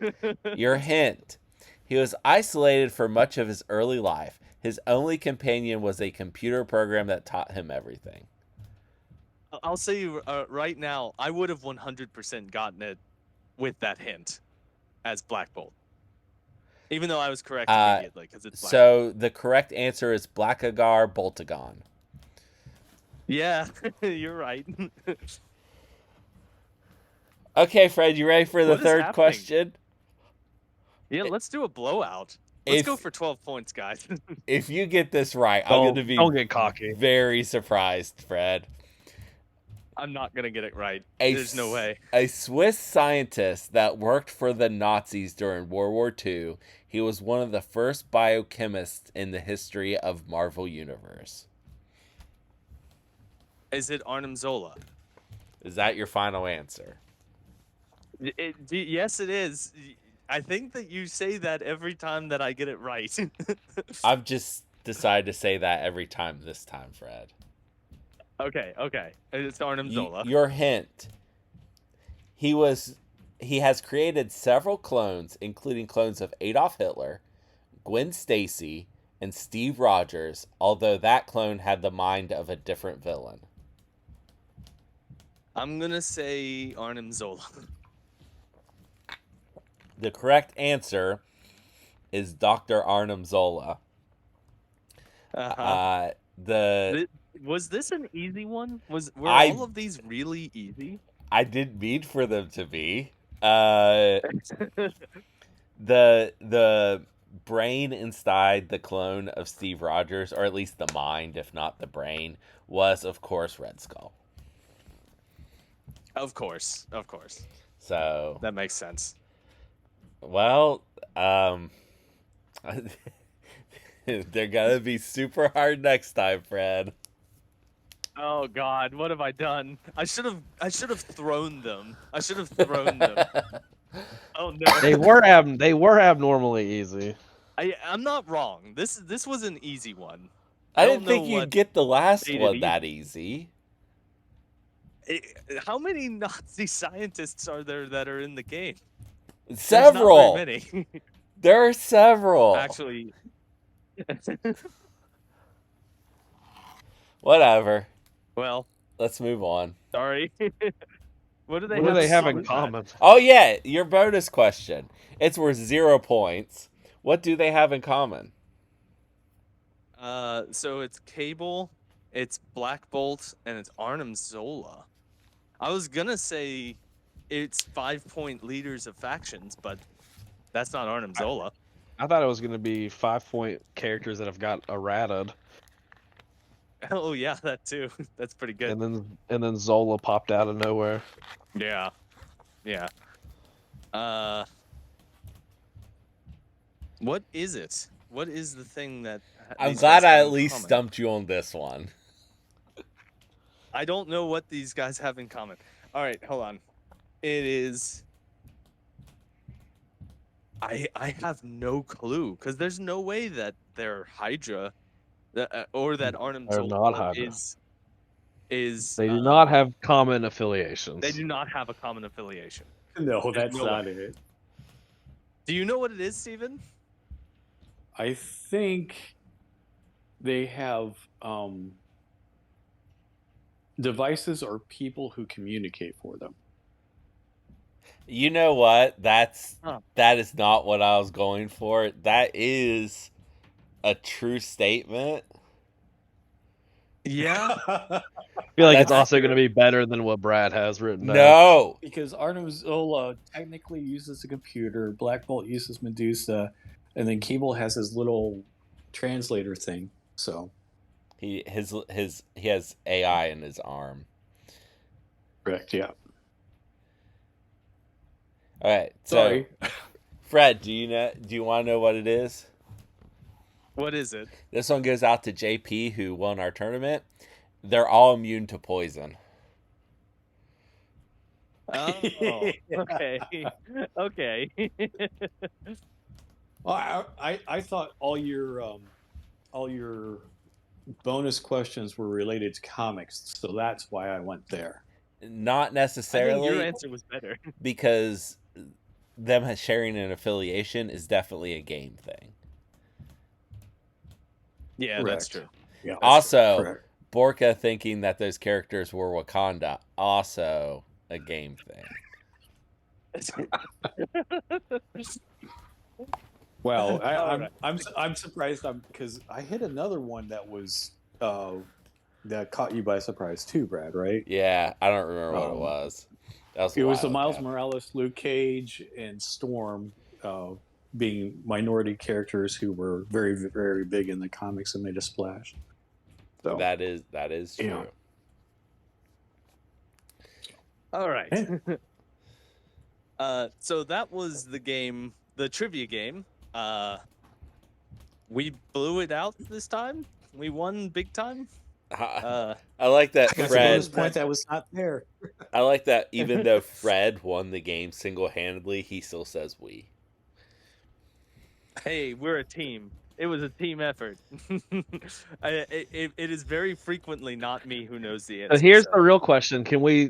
Your hint. He was isolated for much of his early life. His only companion was a computer program that taught him everything. I'll say you right now, I would have 100% gotten it with that hint as Black Bolt. Even though I was correct immediately, because it's Black Bolt. The correct answer is Blackagar Boltagon. Yeah, you're right. Okay, Fred, you ready for the What is third happening? question? Yeah, let's do a blowout. Let's go for 12 points, guys. If you get this right, I'm going to be Don't get cocky. very surprised, Fred. I'm not gonna get it right. A There's no way. A Swiss scientist that worked for the Nazis during World War II. He was one of the first biochemists in the history of Marvel Universe. Is it Arnim Zola? Is that your final answer? Yes, it is. I think that you say that every time that I get it right. I've just decided to say that every time this time, Fred. Okay. It's Arnim Zola. Your hint. He has created several clones, including clones of Adolf Hitler, Gwen Stacy, and Steve Rogers, although that clone had the mind of a different villain. I'm gonna say Arnim Zola. The correct answer is Dr. Arnim Zola. Uh-huh. Was this an easy one? Were all of these really easy? I didn't mean for them to be. The brain inside the clone of Steve Rogers, or at least the mind, if not the brain, was of course Red Skull. Of course. So that makes sense. Well, they're gonna be super hard next time, Fred. Oh God, what have I done? I should have thrown them. Oh no. They were abnormally easy. I'm not wrong. This was an easy one. I didn't think you'd get the last one that easy. How many Nazi scientists are there that are in the game? Several. There's not very many. There are several. Actually. Whatever. Well, let's move on. Sorry. What do they have in common? Oh yeah, your bonus question. It's worth 0 points. What do they have in common? So it's Cable, it's Black Bolt, and it's Arnim Zola. I was gonna say it's 5-point leaders of factions, but that's not Arnim Zola. I thought it was gonna be 5-point characters that have got errated. Oh yeah, that too. That's pretty good. And then Zola popped out of nowhere. Yeah. What is it? What is the thing that? I'm glad I at least stumped you on this one. I don't know what these guys have in common. All right, hold on. It is. I have no clue because there's no way that they're Hydra, or that Arnim Zola is. They do not have common affiliations. They do not have a common affiliation. No, that's not it. Do you know what it is, Steven? I think they have devices or people who communicate for them. You know what? That is not what I was going for. That is a true statement. Yeah. I feel like it's also going to be better than what Brad has written down. No. Because Arnim Zola technically uses a computer, Black Bolt uses Medusa, and then Cable has his little translator thing. So he has AI in his arm. Correct, yeah. All right. So Sorry. Fred, do you want to know what it is? What is it? This one goes out to JP, who won our tournament. They're all immune to poison. Oh, okay. Okay. Well, I thought all your bonus questions were related to comics, so that's why I went there. Not necessarily. I think your answer was better. Because them sharing an affiliation is definitely a game thing. Yeah, Correct. that's true. Yeah, that's also, correct. Borka thinking that those characters were Wakanda, also a game thing. Well, I'm surprised because I hit another one that was that caught you by surprise too, Brad. Right? Yeah, I don't remember what it was. It was the Miles Morales, Luke Cage, and Storm being minority characters who were very, very big in the comics and made a splash. So that is true. Yeah. All right. Yeah. So that was the game, the trivia game. We blew it out this time. We won big time. I like that That's a bonus Fred. point that was not there. I like that even though Fred won the game single-handedly, he still says we. Hey, we're a team. It was a team effort. It is very frequently not me who knows the answer. So here's the real question: Can we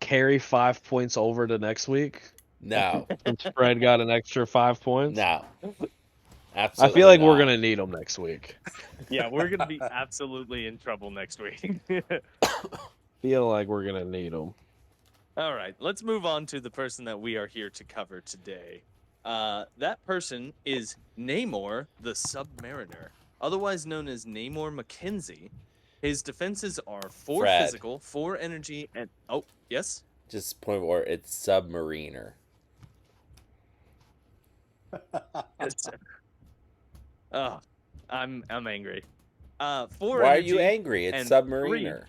carry 5 points over to next week? No, Since Fred got an extra 5 points. no, I absolutely. feel like not. we're gonna need them next week. Yeah, we're gonna be absolutely in trouble next week. Feel like we're gonna need them. All right, let's move on to the person that we are here to cover today. That person is Namor the Submariner, otherwise known as Namor Mackenzie. His defenses are 4 Fred. physical, 4 energy, and yes. Just point where it's Submariner. Yes. Oh, I'm angry. 4 Why are energy you angry? It's and Submariner.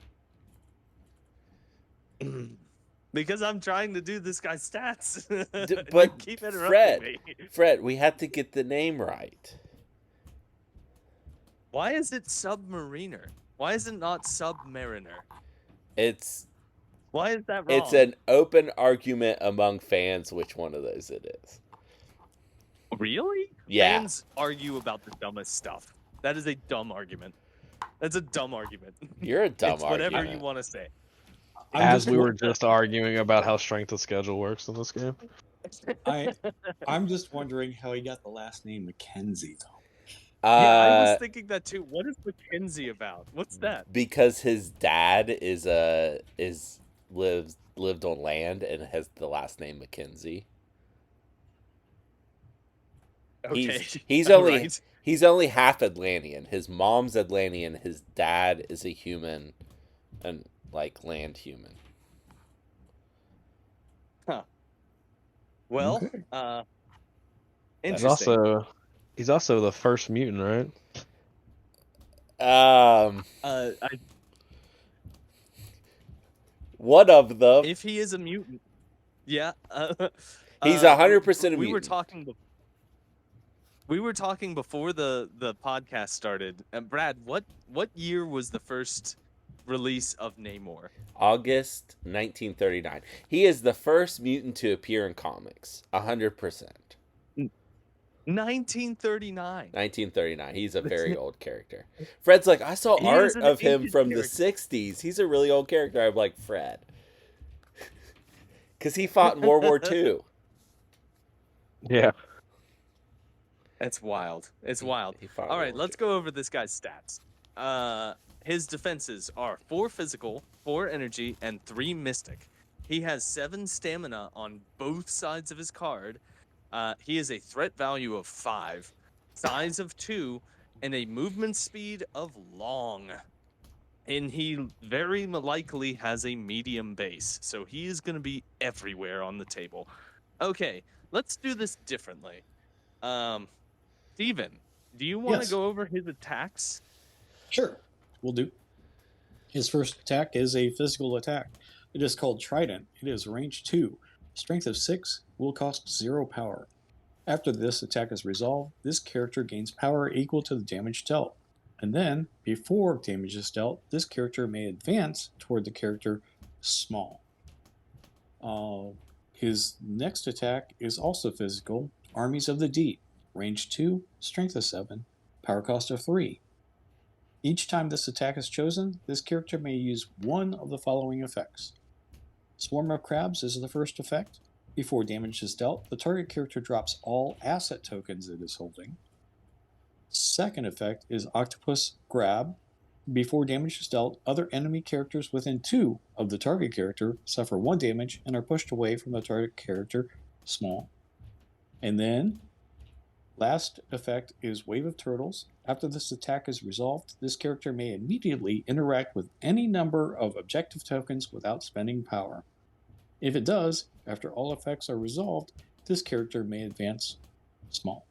Because I'm trying to do this guy's stats. But you keep interrupting Fred, me. Fred, we have to get the name right. Why is it Submariner? Why is it not Submariner? It's Why is that wrong? It's an open argument among fans which one of those it is. Really? Yeah. Fans argue about the dumbest stuff. That is a dumb argument. That's a dumb argument. You're a dumb It's whatever argument. you want to say. As we were just arguing about how strength of schedule works in this game. I'm just wondering how he got the last name Mackenzie, though. Yeah, I was thinking that too. What is Mackenzie about? What's that? Because his dad lived on land and has the last name Mackenzie. Okay. He's All only right. he's only half Atlantean. His mom's Atlantean. His dad is a human, and like land human. Huh. Well, Okay. interesting. He's also the first mutant, right? One of them. If he is a mutant, yeah. He's 100% a We were mutant. talking. We were talking before the podcast started. Brad, what year was the first release of Namor? August 1939. He is the first mutant to appear in comics. 100%. 1939. 1939. He's a very old character. Fred's like, I saw He art is an of him ancient from character. the 60s. He's a really old character. I'm like, Fred. Because he fought in World War II. Yeah. That's wild. It's wild. He fought in All World right, War let's go over this guy's stats. His defenses are 4 physical, 4 energy, and 3 mystic. He has 7 stamina on both sides of his card. He has a threat value of 5, size of 2, and a movement speed of long. And he very likely has a medium base, so he is going to be everywhere on the table. Okay, let's do this differently. Steven, do you want to Yes. go over his attacks? Sure, we'll do. His first attack is a physical attack. It is called Trident. It is range 2. Strength of 6 will cost 0 power. After this attack is resolved, this character gains power equal to the damage dealt. And then, before damage is dealt, this character may advance toward the character small. His next attack is also physical. Armies of the Deep. Range 2, strength of 7, power cost of 3. Each time this attack is chosen, this character may use one of the following effects. Swarm of Crabs is the first effect. Before damage is dealt, the target character drops all asset tokens it is holding. Second effect is Octopus Grab. Before damage is dealt, other enemy characters within 2 of the target character suffer 1 damage and are pushed away from the target character small. And then, last effect is Wave of Turtles. After this attack is resolved, this character may immediately interact with any number of objective tokens without spending power. If it does, after all effects are resolved, this character may advance small.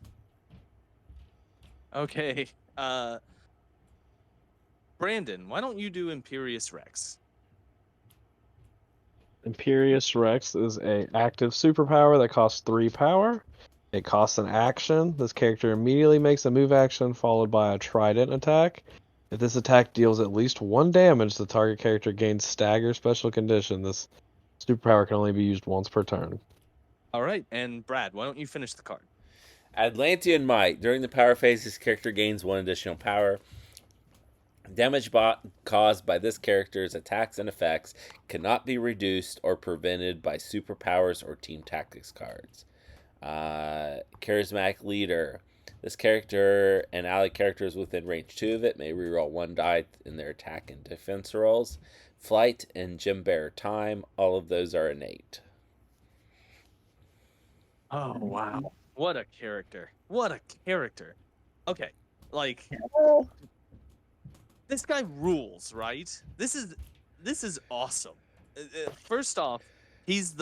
Okay. Brandon, why don't you do Imperious Rex? Imperious Rex is a active superpower that costs 3 power. It costs an action. This character immediately makes a move action followed by a trident attack. If this attack deals at least 1 damage, the target character gains stagger special condition. This superpower can only be used once per turn. All right, and Brad, why don't you finish the card? Atlantean Might. During the power phase, this character gains 1 additional power. Damage caused by this character's attacks and effects cannot be reduced or prevented by superpowers or team tactics cards. Charismatic Leader. This character and allied characters within range 2 of it may reroll 1 die in their attack and defense rolls. Flight and Gem Bearer Time, all of those are innate. Oh, wow. What a character. What a character. Okay, like, this guy rules, right? This is awesome. First off, he's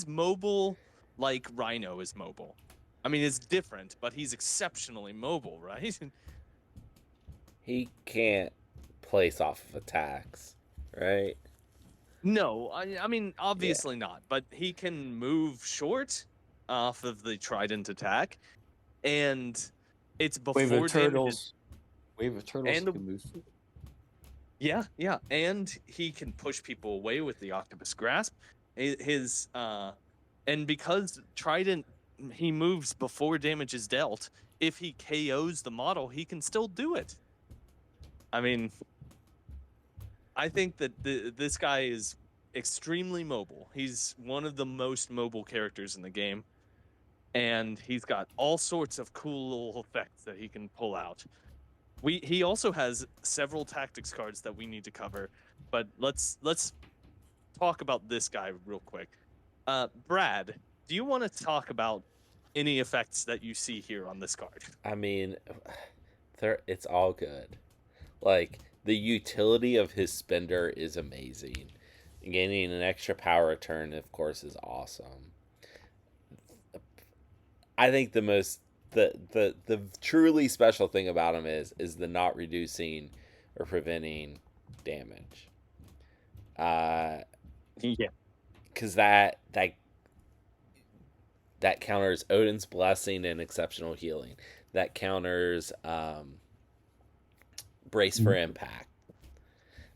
mobile like Rhino is mobile. I mean, it's different, but he's exceptionally mobile, right? He can't place off of attacks, right? No, I mean, obviously not, but he can move short off of the trident attack, and it's before Wave of damage. Turtles. Wave of Turtles And- can move. Yeah, and he can push people away with the Octopus Grasp. His and because Trident, he moves before damage is dealt. If he KOs the model, he can still do it. I mean, I think that this guy is extremely mobile. He's one of the most mobile characters in the game, and he's got all sorts of cool little effects that he can pull out. He also has several tactics cards that we need to cover, but let's talk about this guy real quick. Brad, do you want to talk about any effects that you see here on this card? I mean, it's all good. Like, the utility of his spender is amazing. Gaining an extra power turn, of course, is awesome. I think the truly special thing about him is the not reducing or preventing damage. Yeah. Because that counters Odin's Blessing and Exceptional Healing. That counters Brace for Impact.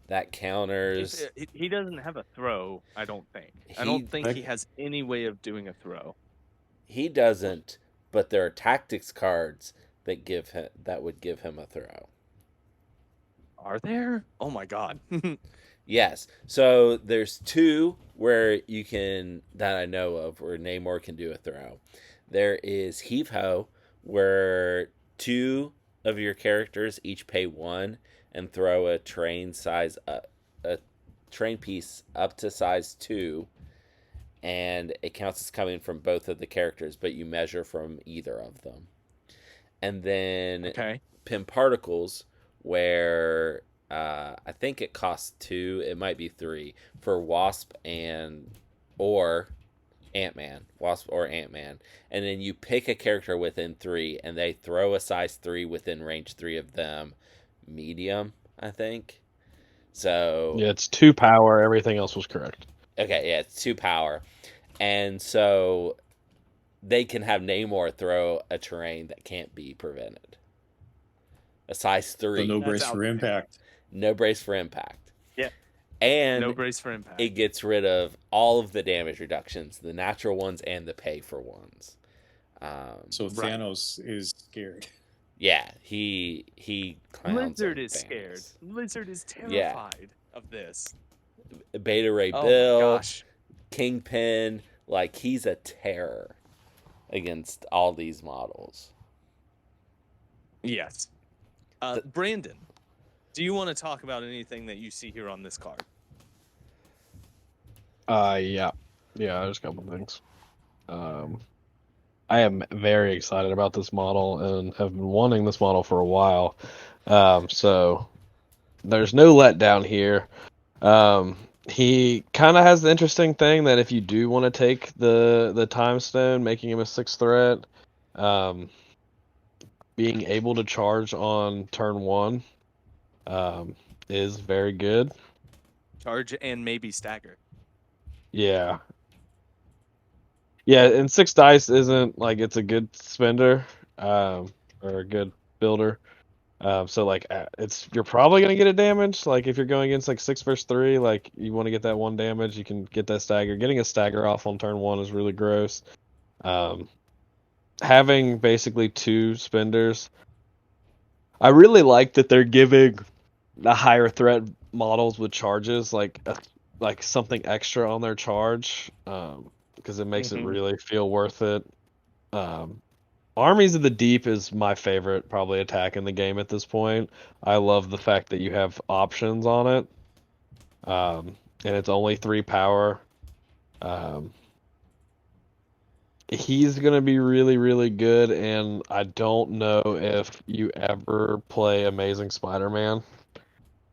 That counters... He doesn't have a throw, I don't think. I don't think he has any way of doing a throw. He doesn't, but there are tactics cards that would give him a throw. Are there? Oh my god. Yes. So there's 2 where you can, that I know of, where Namor can do a throw. There is Heave Ho, where 2 of your characters each pay 1 and throw a train piece up to size 2, and it counts as coming from both of the characters, but you measure from either of them. And then Pin Particles, where I think it costs 2, it might be 3, for Wasp or Ant-Man. Wasp or Ant-Man. And then you pick a character within 3, and they throw a size 3 within range 3 of them. Medium, I think. So... Yeah, it's 2 power. Everything else was correct. Okay, yeah, it's 2 power. And so they can have Namor throw a terrain that can't be prevented. A size 3. So no brace for impact. No brace for impact. Yeah. And no brace for impact. It gets rid of all of the damage reductions, the natural ones and the pay for ones. So Thanos is scared. Yeah, he clowns Lizard on is Thanos. scared. Lizard is terrified of this. Beta Ray Oh Bill, my gosh. Kingpin, like, he's a terror against all these models. Yes. Brandon, do you want to talk about anything that you see here on this card? Yeah, there's a couple things. I am very excited about this model and have been wanting this model for a while. So there's no letdown here. He kind of has the interesting thing that if you do want to take the Time Stone, making him a 6th threat, being able to charge on turn 1 is very good. Charge and maybe stagger. Yeah. Yeah, and 6 dice isn't like it's a good spender, or a good builder. So like it's you're probably gonna get a damage. Like if you're going against like 6 versus 3, like you want to get that 1 damage, you can get that stagger. Getting a stagger off on turn 1 is really gross. Um, Having basically 2 spenders, I really like that they're giving the higher threat models with charges like something extra on their charge, because it makes it Mhm. really feel worth it. Um, Armies of the Deep is my favorite probably attack in the game at this point. I love the fact that you have options on it, and it's only 3 power. Um, he's gonna be really, really good, and I don't know if you ever play Amazing Spider-Man.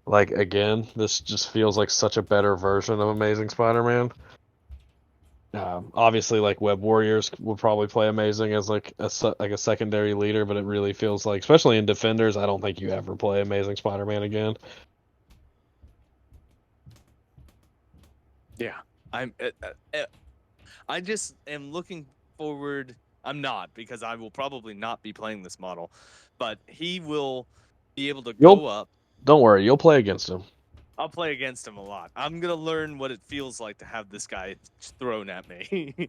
Like again, this just feels like such a better version of Amazing Spider-Man. Obviously, like Web Warriors would probably play amazing as like a secondary leader, but it really feels like, especially in Defenders, I don't think you ever play Amazing Spider-Man again. Yeah, I'm. I just am looking forward. I'm not because I will probably not be playing this model, but he will be able to You'll go up. Don't worry, you'll play against him. I'll play against him a lot. I'm gonna learn what it feels like to have this guy thrown at me.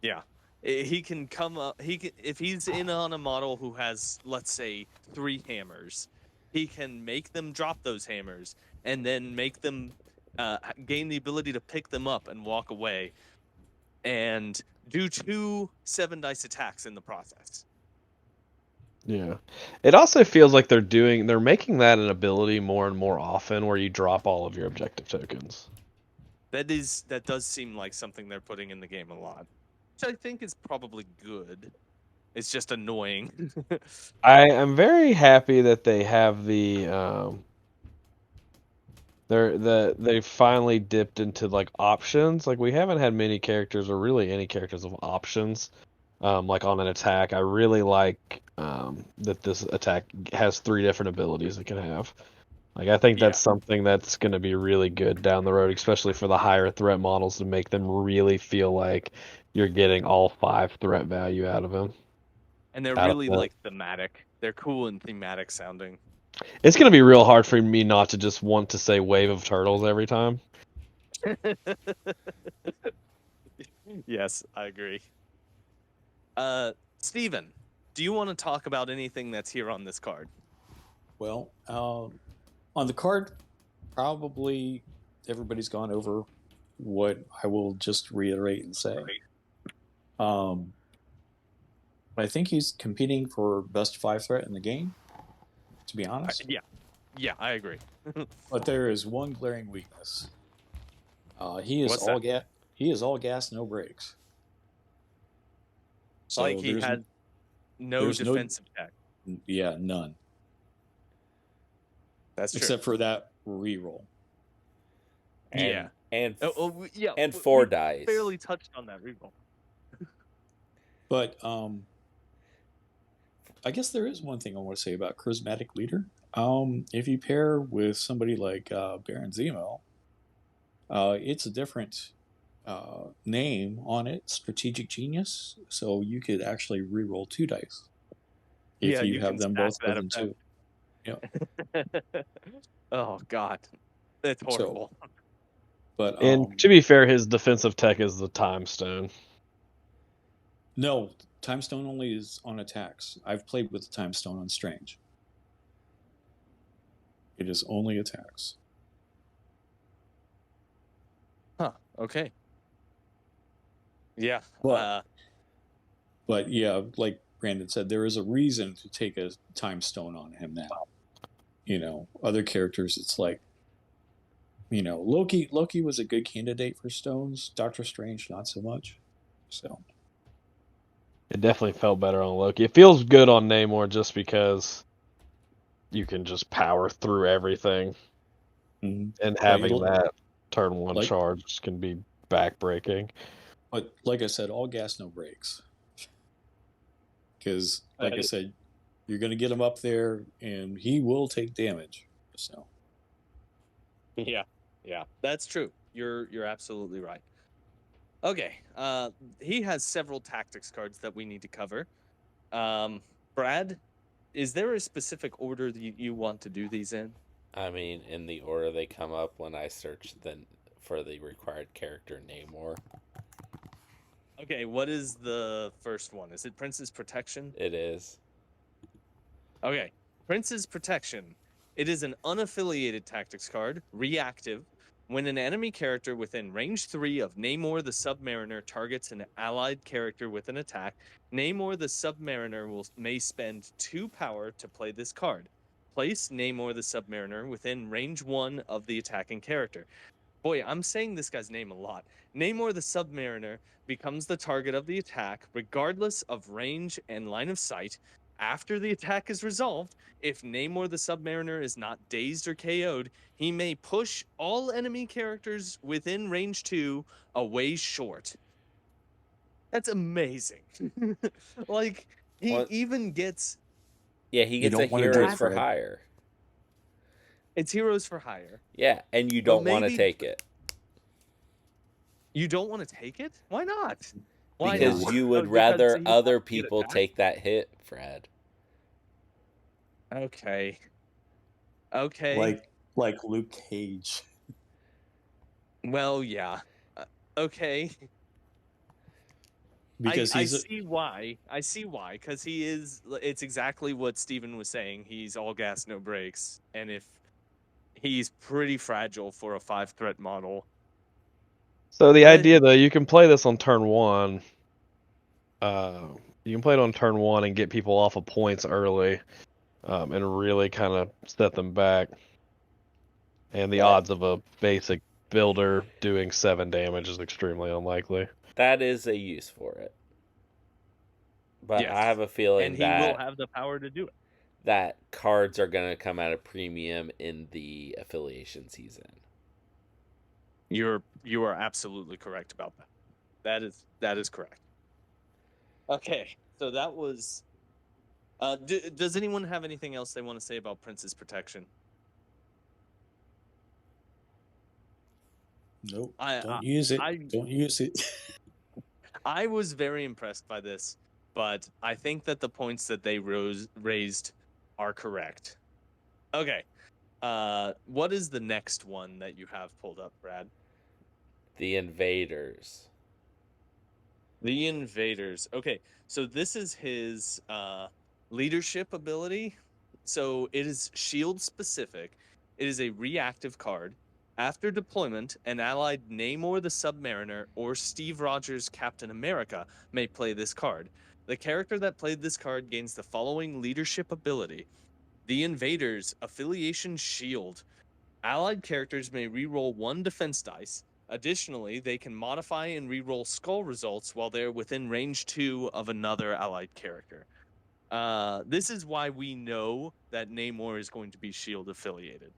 Yeah. He can come up. He can if he's in on a model who has, let's say, 3 hammers. He can make them drop those hammers and then make them gain the ability to pick them up and walk away, and do 2 7 dice attacks in the process. Yeah. It also feels like they're making that an ability more and more often where you drop all of your objective tokens. That does seem like something they're putting in the game a lot, which I think is probably good. It's just annoying. I am very happy that they have they finally dipped into like options. Like we haven't had many characters or really any characters of options, like on an attack. I really like that this attack has 3 different abilities it can have. Like I think Yeah. that's something that's going to be really good down the road, especially for the higher threat models to make them really feel like you're getting all 5 threat value out of them. And they're Out of really them. like thematic. They're cool and thematic sounding. It's going to be real hard for me not to just want to say Wave of Turtles every time. Yes, I agree. Steven, do you want to talk about anything that's here on this card? Well, on the card, probably everybody's gone over what I will just reiterate and say. Um, I think he's competing for best 5 threat in the game, to be honest. Yeah, I agree. But there is one glaring weakness. He is What's that? He is all gas, no brakes. So Like he had no there's no defensive tech. yeah, none. That's true. Except for that reroll. Yeah. And Yeah. and we 4 dice. barely touched on that reroll. But I guess there is one thing I want to say about charismatic leader. If you pair with somebody like Baron Zemo, it's a different name on it, strategic genius. So you could actually reroll 2 dice if Yeah, you you have can them stack both that within 2. Yeah. Oh God, that's horrible. So, but And to be fair, his defensive tech is the Time Stone. no, Time Stone only is on attacks. I've played with the Time Stone on Strange. It is only attacks. Huh. Okay. Yeah. But yeah, like Brandon said, there is a reason to take a Time Stone on him now. Other characters, it's like, Loki was a good candidate for stones. Doctor Strange, not so much. So It definitely felt better on Loki. It feels good on Namor just because you can just power through everything, and having that turn 1 charge can be backbreaking. But like I said, all gas, no brakes. Because, like I said, you're going to get him up there, and he will take damage. So Yeah, that's true. You're absolutely right. Okay. He has several tactics cards that we need to cover. Brad, is there a specific order that you want to do these in? I mean, in the order they come up when I search for the required character Namor. Okay, what is the first one? Is it Prince's Protection? It is. Okay, Prince's Protection. It is an unaffiliated tactics card, reactive. When an enemy character within range 3 of Namor the Submariner targets an allied character with an attack, Namor the Submariner may spend 2 power to play this card. Place Namor the Submariner within range 1 of the attacking character. Boy, I'm saying this guy's name a lot. Namor the Submariner becomes the target of the attack, regardless of range and line of sight. After the attack is resolved, if Namor the Submariner is not dazed or KO'd, he may push all enemy characters within range 2 away short. That's amazing. Like, he Well, even gets... Yeah, he You gets a don't wanna do heroes it, for Fred. hire. It's heroes for hire. Yeah, and you But don't want to maybe- take it. You don't want to take it? Why not? Why Because not? you would Because rather he other wants to get people attacked? take that hit, Fred. Okay. Okay. Like Luke Cage. Well, yeah. Okay. Because I he's see why. I see why. Because he is. It's exactly what Steven was saying. He's all gas, no brakes. And if he's pretty fragile for a 5-threat model. So the But- idea though, you can play this on turn 1. You can play it on turn 1 and get people off of points early, and really kind of set them back. And the Right. odds of a basic builder doing 7 damage is extremely unlikely. That is a use for it. But Yes. I have a feeling and he will that have the power to do it. that cards are going to come at a premium in the affiliation season. You are absolutely correct about that. That is correct. Okay, so that was. Does anyone have anything else they want to say about Prince's Protection? nope. I- Don't use it. I- Don't use it. I was very impressed by this, but I think that the points that they raised are correct. Okay, what is the next one that you have pulled up, Brad? The Invaders. The Invaders. Okay, so this is his leadership ability. So it is shield specific. It is a reactive card. After deployment, an allied Namor the Submariner or Steve Rogers Captain America may play this card. The character that played this card gains the following leadership ability: the Invaders Affiliation Shield. Allied characters may reroll 1 defense dice. Additionally, they can modify and reroll skull results while they're within range 2 of another allied character. This is why we know that Namor is going to be Shield affiliated.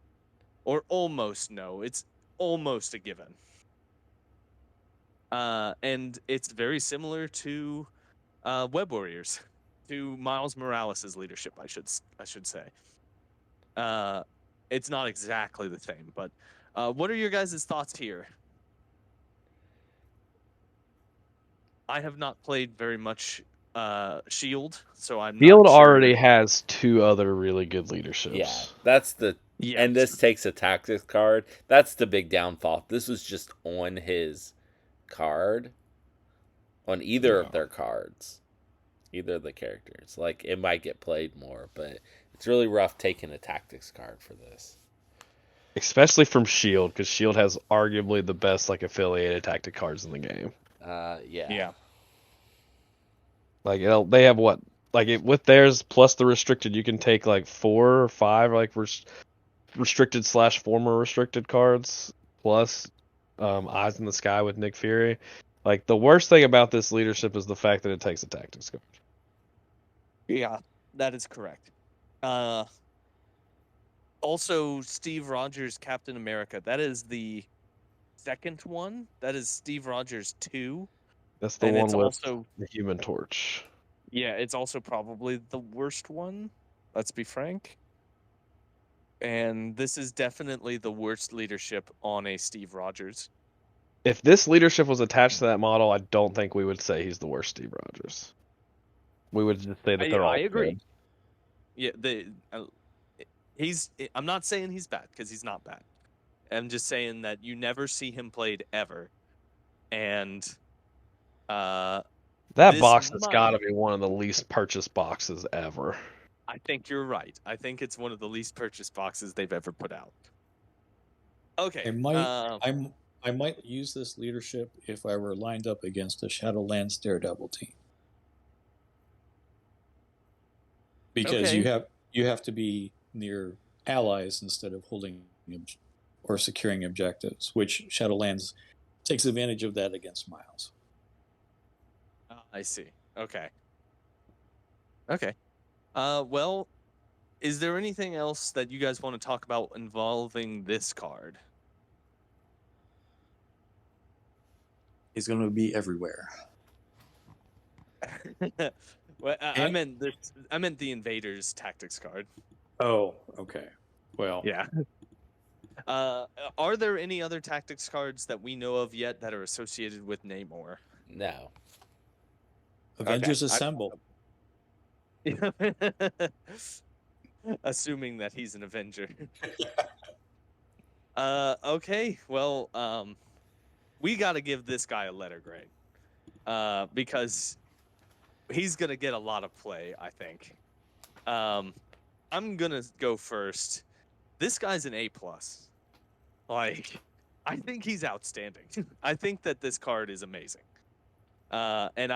Or almost know. It's almost a given. And it's very similar to Web Warriors, to Miles Morales' leadership, I should say. It's not exactly the same, but what are your guys' thoughts here? I have not played very much Shield, so I'm Field not sure. already has 2 other really good leaderships. Yeah, that's the Yes. and this takes a tactics card. That's the big downfall. This was just on his card, on either of their cards, either of the characters. Like, it might get played more, but it's really rough taking a tactics card for this. Especially from Shield, because Shield has arguably the best like affiliated tactic cards in the game. Yeah. Like they have what with theirs plus the restricted, you can take like 4 or 5 like restricted / former restricted cards plus Eyes in the Sky with Nick Fury. Like the worst thing about this leadership is the fact that it takes a tactics card. Yeah, that is correct. Also, Steve Rogers, Captain America. That is the second one. That is Steve Rogers 2. That's the And one it's with also, the Human Torch. yeah, it's also probably the worst one. Let's be frank. And this is definitely the worst leadership on a Steve Rogers. If this leadership was attached to that model, I don't think we would say he's the worst Steve Rogers. We would just say that they're all I agree. good. Yeah, I'm not saying he's bad because he's not bad. I'm just saying that you never see him played ever, and That this box has might- got to be one of the least purchased boxes ever. I think you're right. I think it's one of the least purchased boxes they've ever put out. Okay. I might use this leadership if I were lined up against a Shadowlands Daredevil team. Because Okay. you have to be near allies instead of holding or securing objectives, which Shadowlands takes advantage of that against Miles. I see. Okay. Okay. Well, is there anything else that you guys want to talk about involving this card? He's going to be everywhere. Well, I meant this. I meant the Invaders Tactics card. Oh, okay. Well, Yeah. Are there any other Tactics cards that we know of yet that are associated with Namor? No. Avengers Okay. Assemble. Assuming that he's an Avenger. Okay. Well, we got to give this guy a letter grade. Because he's gonna get a lot of play, I think. I'm gonna go first. This guy's an A+. Like, I think he's outstanding. I think that this card is amazing. And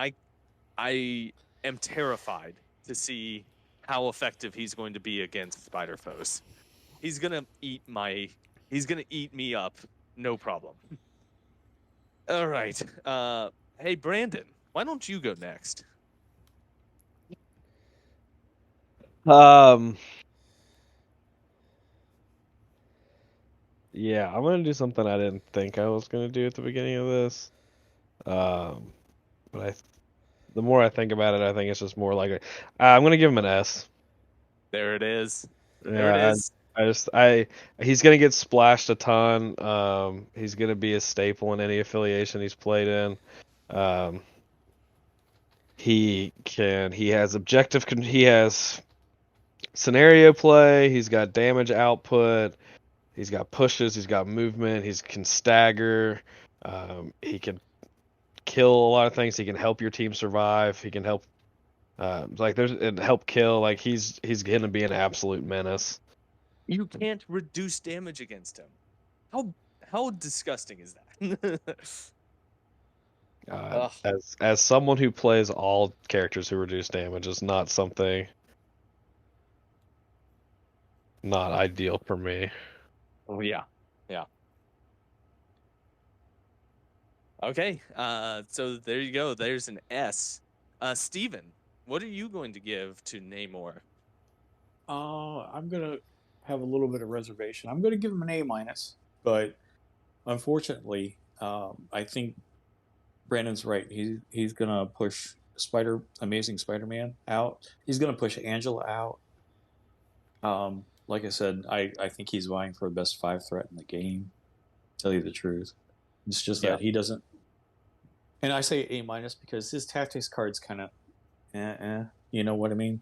I am terrified to see how effective he's going to be against spider foes. He's gonna eat me up, no problem. All right. Hey Brandon, why don't you go next? Yeah, I'm gonna do something I didn't think I was gonna do at the beginning of this. But the more I think about it, I think it's just more like I'm gonna give him an S. There it is. There it is. He's gonna get splashed a ton. He's gonna be a staple in any affiliation he's played in. He has scenario play, he's got damage output, he's got pushes, he's got movement, he can stagger, he can kill a lot of things, he can help your team survive, he can help help kill, like he's gonna be an absolute menace. You can't reduce damage against him. How disgusting is that? As someone who plays all characters who reduce damage is not something not ideal for me. Oh yeah. Okay. So there you go. There's an S. Steven, what are you going to give to Namor? I'm gonna have a little bit of reservation. I'm gonna give him an A-, but unfortunately, I think Brandon's right. He's gonna push Amazing Spider-Man out. He's gonna push Angela out. Like I said, I think he's vying for the best 5 threat in the game. To tell you the truth, it's just that he doesn't. And I say A- because his tactics card's kind of, you know what I mean.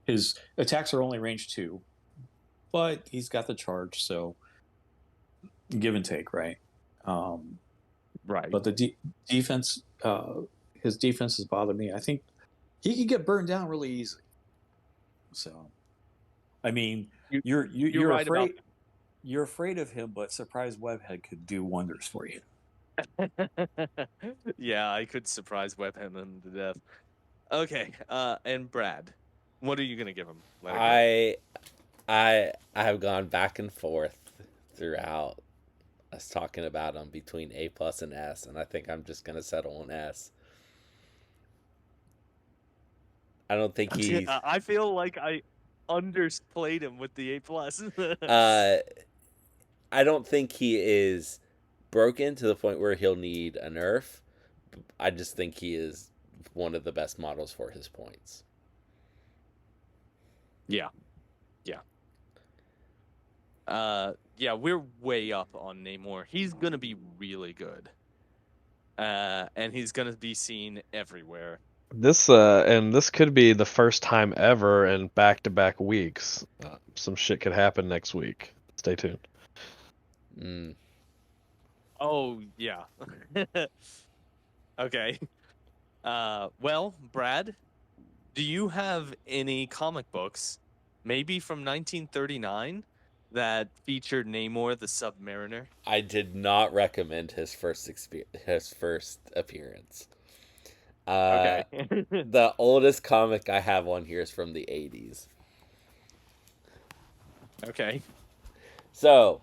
His attacks are only range 2, but he's got the charge, so give and take, right? Right. But the defense, his defense has bothered me. I think he could get burned down really easily. So, I mean, you're right afraid. You're afraid of him, but Surprise Webhead could do wonders for you. Yeah, I could surprise web him to death. Okay, and Brad, what are you gonna give him? I have gone back and forth throughout us talking about him between A+ and S, and I think I'm just gonna settle on S. I don't think he's. I feel like I underplayed him with the A+. I don't think he is broken to the point where he'll need a nerf. I just think he is one of the best models for his points. Yeah. Yeah, we're way up on Namor. He's gonna be really good. And he's gonna be seen everywhere. This could be the first time ever in back-to-back weeks. Some shit could happen next week. Stay tuned. Mm. Oh yeah. Okay. Well, Brad, do you have any comic books, maybe from 1939, that featured Namor the Submariner? I did not recommend his first appearance. Okay. The oldest comic I have on here is from the 80s. Okay. So,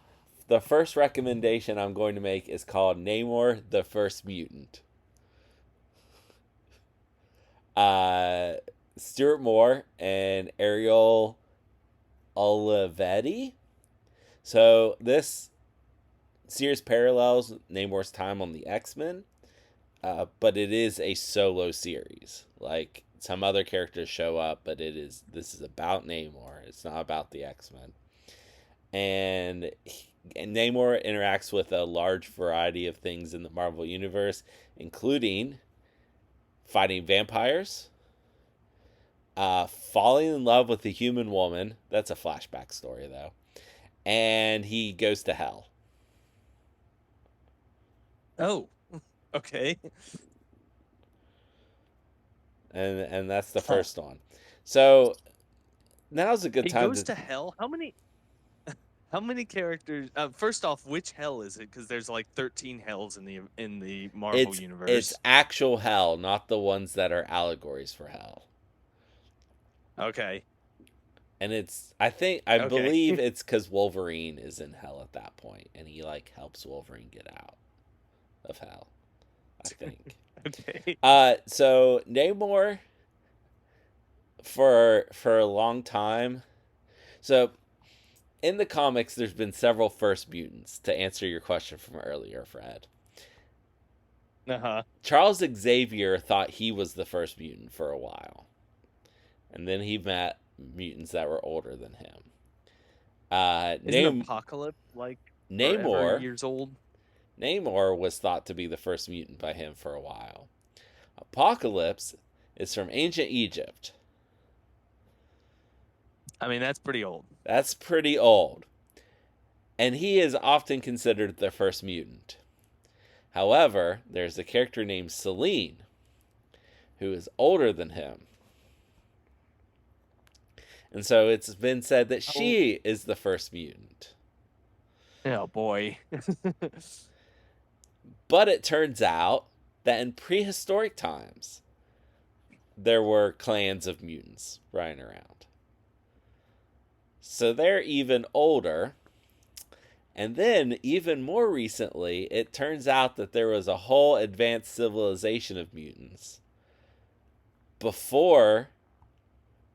the first recommendation I'm going to make is called Namor the First Mutant. Stuart Moore and Ariel Olivetti. So, this series parallels Namor's time on the X-Men, but it is a solo series. Like, some other characters show up, but this is about Namor. It's not about the X-Men. And Namor interacts with a large variety of things in the Marvel Universe, including fighting vampires, falling in love with a human woman. That's a flashback story, though. And he goes to hell. Oh, okay. And that's the first one. So now's a good He time goes to hell. How many characters? First off, which hell is it? Because there's like 13 hells in the Marvel universe. It's actual hell, not the ones that are allegories for hell. Okay. And I believe it's because Wolverine is in hell at that point, and he like helps Wolverine get out of hell, I think. Okay. So Namor, for a long time, so in the comics, there's been several first mutants. To answer your question from earlier, Fred. Charles Xavier thought he was the first mutant for a while, and then he met mutants that were older than him. Isn't Apocalypse like Namor years old? Namor was thought to be the first mutant by him for a while. Apocalypse is from ancient Egypt. I mean, that's pretty old. That's pretty old. And he is often considered the first mutant. However, there's a character named Selene, who is older than him. And so it's been said that she is the first mutant. Oh, boy. But it turns out that in prehistoric times, there were clans of mutants running around. So they're even older. And then, even more recently, it turns out that there was a whole advanced civilization of mutants before,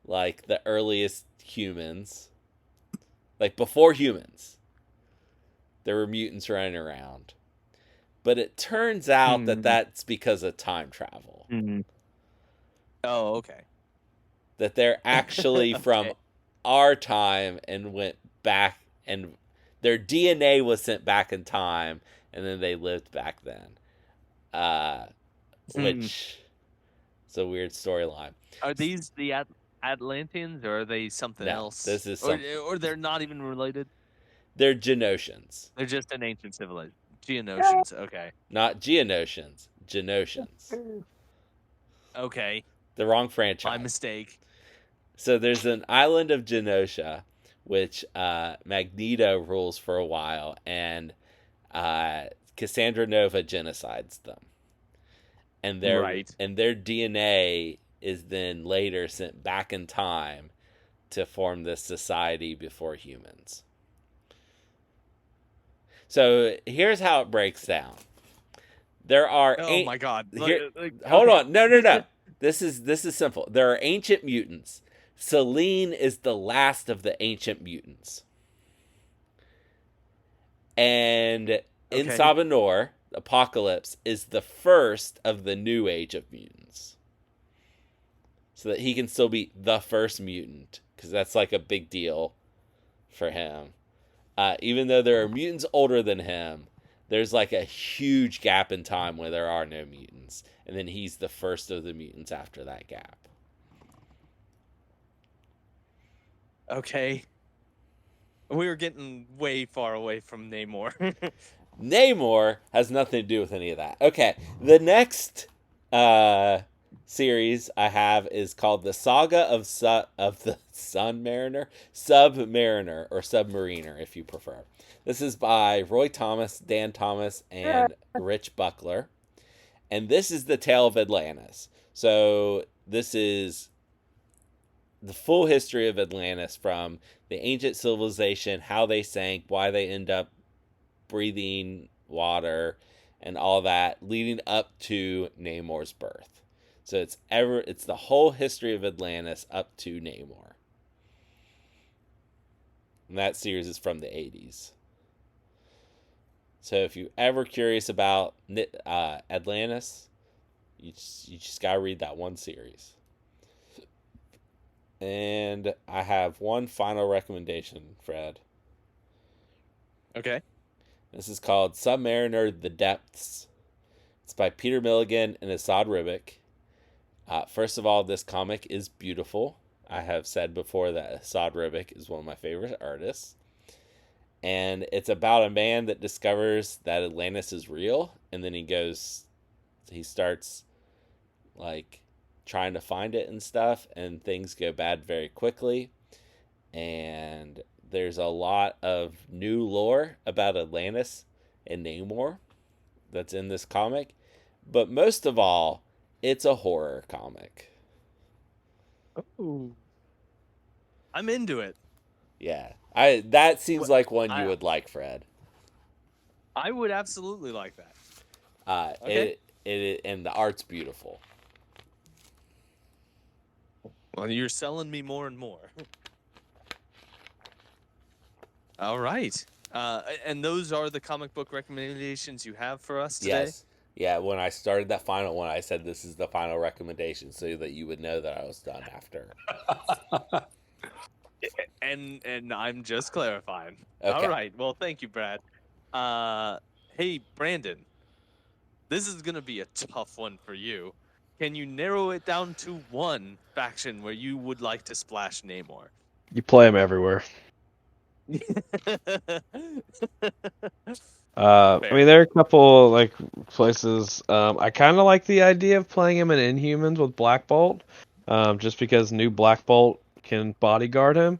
like, the earliest humans. Like, before humans, there were mutants running around. But it turns out that that's because of time travel. Mm-hmm. Oh, okay. That they're actually from our time and went back, and their DNA was sent back in time, and then they lived back then. Which is a weird storyline. Are these the Atlanteans, or are they something else? This is or they're not even related? They're Genossians. They're just an ancient civilization. Geonosians, okay. Not Geonosians. Genossians. Okay. The wrong franchise. My mistake. So there's an island of Genosha, which Magneto rules for a while, and Cassandra Nova genocides them. And their DNA is then later sent back in time to form this society before humans. So here's how it breaks down. There are my god. Hold on. No. This is simple. There are ancient mutants. Selene is the last of the ancient mutants. And in Sabanor, Apocalypse is the first of the new age of mutants. So that he can still be the first mutant, because that's like a big deal for him. Even though there are mutants older than him, there's like a huge gap in time where there are no mutants, and then he's the first of the mutants after that gap. Okay. We were getting way far away from Namor. Namor has nothing to do with any of that. Okay, the next series I have is called the Saga of the Sun Mariner, Submariner, or Submariner, if you prefer. This is by Roy Thomas, Dan Thomas, and Rich Buckler, and this is the tale of Atlantis. So this is the full history of Atlantis, from the ancient civilization, how they sank, why they end up breathing water, and all that, leading up to Namor's birth. So it's the whole history of Atlantis up to Namor. And that series is from the 80s. So if you're ever curious about Atlantis, you just gotta read that one series. And I have one final recommendation, Fred. Okay. This is called Submariner: The Depths. It's by Peter Milligan and Asad Ribic. First of all, this comic is beautiful. I have said before that Asad Ribic is one of my favorite artists. And it's about a man that discovers that Atlantis is real, and then he starts like trying to find it and stuff, and things go bad very quickly. And there's a lot of new lore about Atlantis and Namor that's in this comic. But most of all, it's a horror comic. Ooh. I'm into it. Yeah. That seems like one you would like, Fred. I would absolutely like that. Okay. It and the art's beautiful. Well, you're selling me more and more. All right. And those are the comic book recommendations you have for us today? Yes. Yeah, when I started that final one, I said this is the final recommendation so that you would know that I was done after. And I'm just clarifying. Okay. All right. Well, thank you, Brad. Hey, Brandon. This is going to be a tough one for you. Can you narrow it down to one faction where you would like to splash Namor? You play him everywhere. I mean, there are a couple like places. I kind of like the idea of playing him in Inhumans with Black Bolt, just because new Black Bolt can bodyguard him.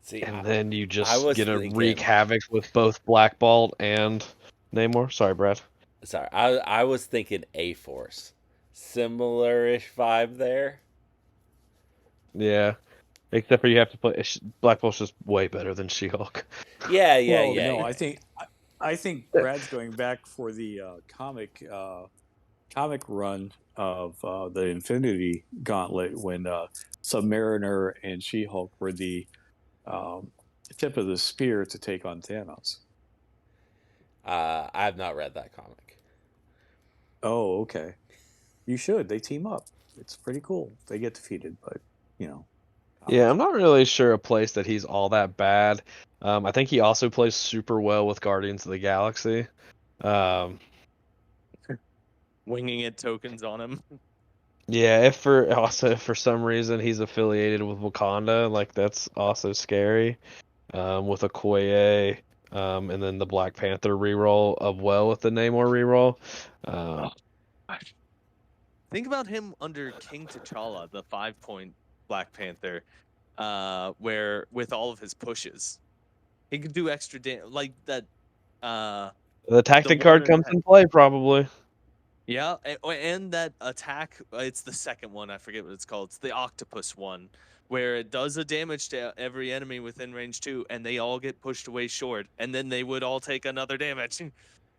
See, and then you just thinking, wreak havoc with both Black Bolt and Namor. Sorry, Brad. Sorry, I was thinking A-Force. Similar-ish vibe there. Yeah. Except for you have to play Black Bolt's just way better than She-Hulk. Yeah. No, I think Brad's going back for the comic run of the Infinity Gauntlet when Submariner and She-Hulk were the tip of the spear to take on Thanos. I have not read that comic. Oh, okay. You should. They team up. It's pretty cool. They get defeated, but Yeah, I'm not really sure a place that he's all that bad. I think he also plays super well with Guardians of the Galaxy. Winging it tokens on him. Yeah, if for some reason he's affiliated with Wakanda, like that's also scary. With Okoye, and then the Black Panther reroll of with the Namor reroll. Think about him under King T'Challa, the 5-point Black Panther, where with all of his pushes, he could do extra damage like that. The tactic card comes in play probably. Yeah, and that attack, it's the second one, I forget what it's called. It's the octopus one, where it does a damage to every enemy within range 2, and they all get pushed away short, and then they would all take another damage.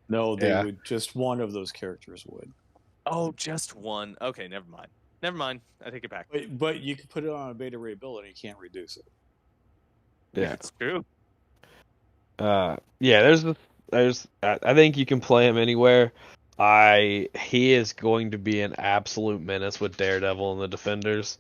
No, they would. Just one of those characters would. Oh, just one. Okay, never mind. I take it back. But you can put it on a beta ray ability, you can't reduce it. Yeah, it's true. I think you can play him anywhere. He is going to be an absolute menace with Daredevil and the Defenders.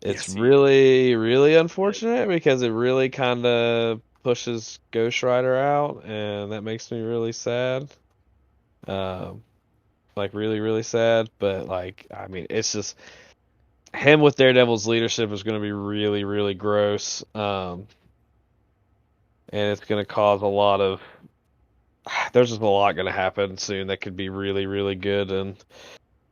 It's Yes, he really, really unfortunate because it really kind of pushes Ghost Rider out, and that makes me really sad. Like really, really sad. But like, I mean, it's just him with Daredevil's leadership is going to be really, really gross. And it's going to cause a lot of. There's just a lot going to happen soon that could be really, really good, and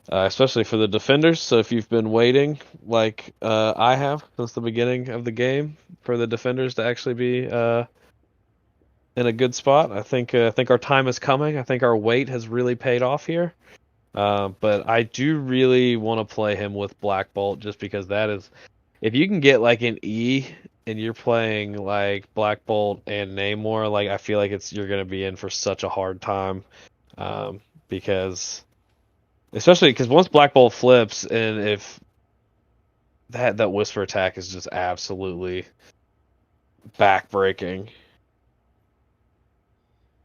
especially for the defenders. So if you've been waiting, like I have since the beginning of the game, for the defenders to actually be in a good spot, I think our time is coming. I think our wait has really paid off here. But I do really want to play him with Black Bolt just because that is, if you can get like an E and you're playing like Black Bolt and Namor, like I feel like you're gonna be in for such a hard time, because especially because once Black Bolt flips and if that Whisper attack is just absolutely backbreaking,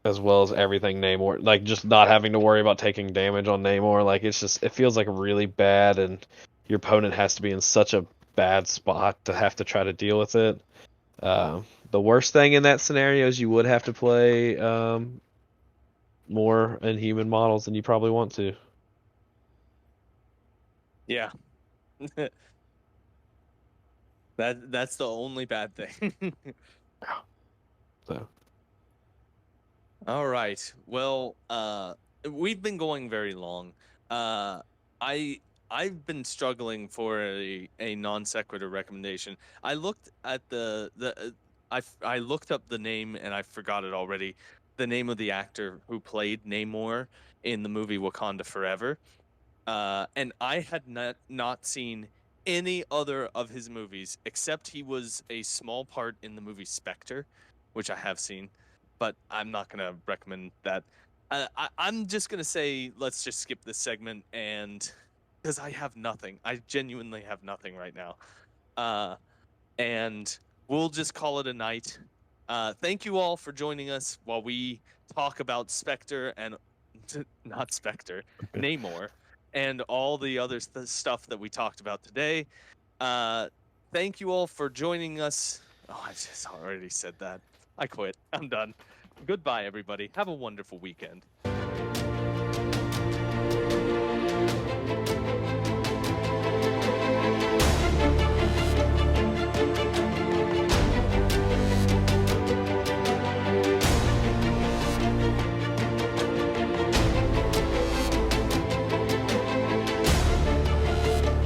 as well as everything Namor, like just not having to worry about taking damage on Namor, like it feels like really bad, and your opponent has to be in such a bad spot to have to try to deal with it. The worst thing in that scenario is you would have to play more Inhuman models than you probably want to. Yeah. That's the only bad thing. So All right. Well, we've been going very long. Uh, I I've been struggling for a non sequitur recommendation. I looked at I looked up the name and I forgot it already. The name of the actor who played Namor in the movie Wakanda Forever. And I had not seen any other of his movies except he was a small part in the movie Spectre, which I have seen, but I'm not gonna recommend that. I'm just gonna say let's just skip this segment, and because I have nothing, I genuinely have nothing right now. Uh, and we'll just call it a night. Thank you all for joining us while we talk about Spectre and not Spectre, Namor, and all the other stuff that we talked about today. Uh, thank you all for joining us. Oh, I just already said that. I quit. I'm done. Goodbye, everybody. Have a wonderful weekend.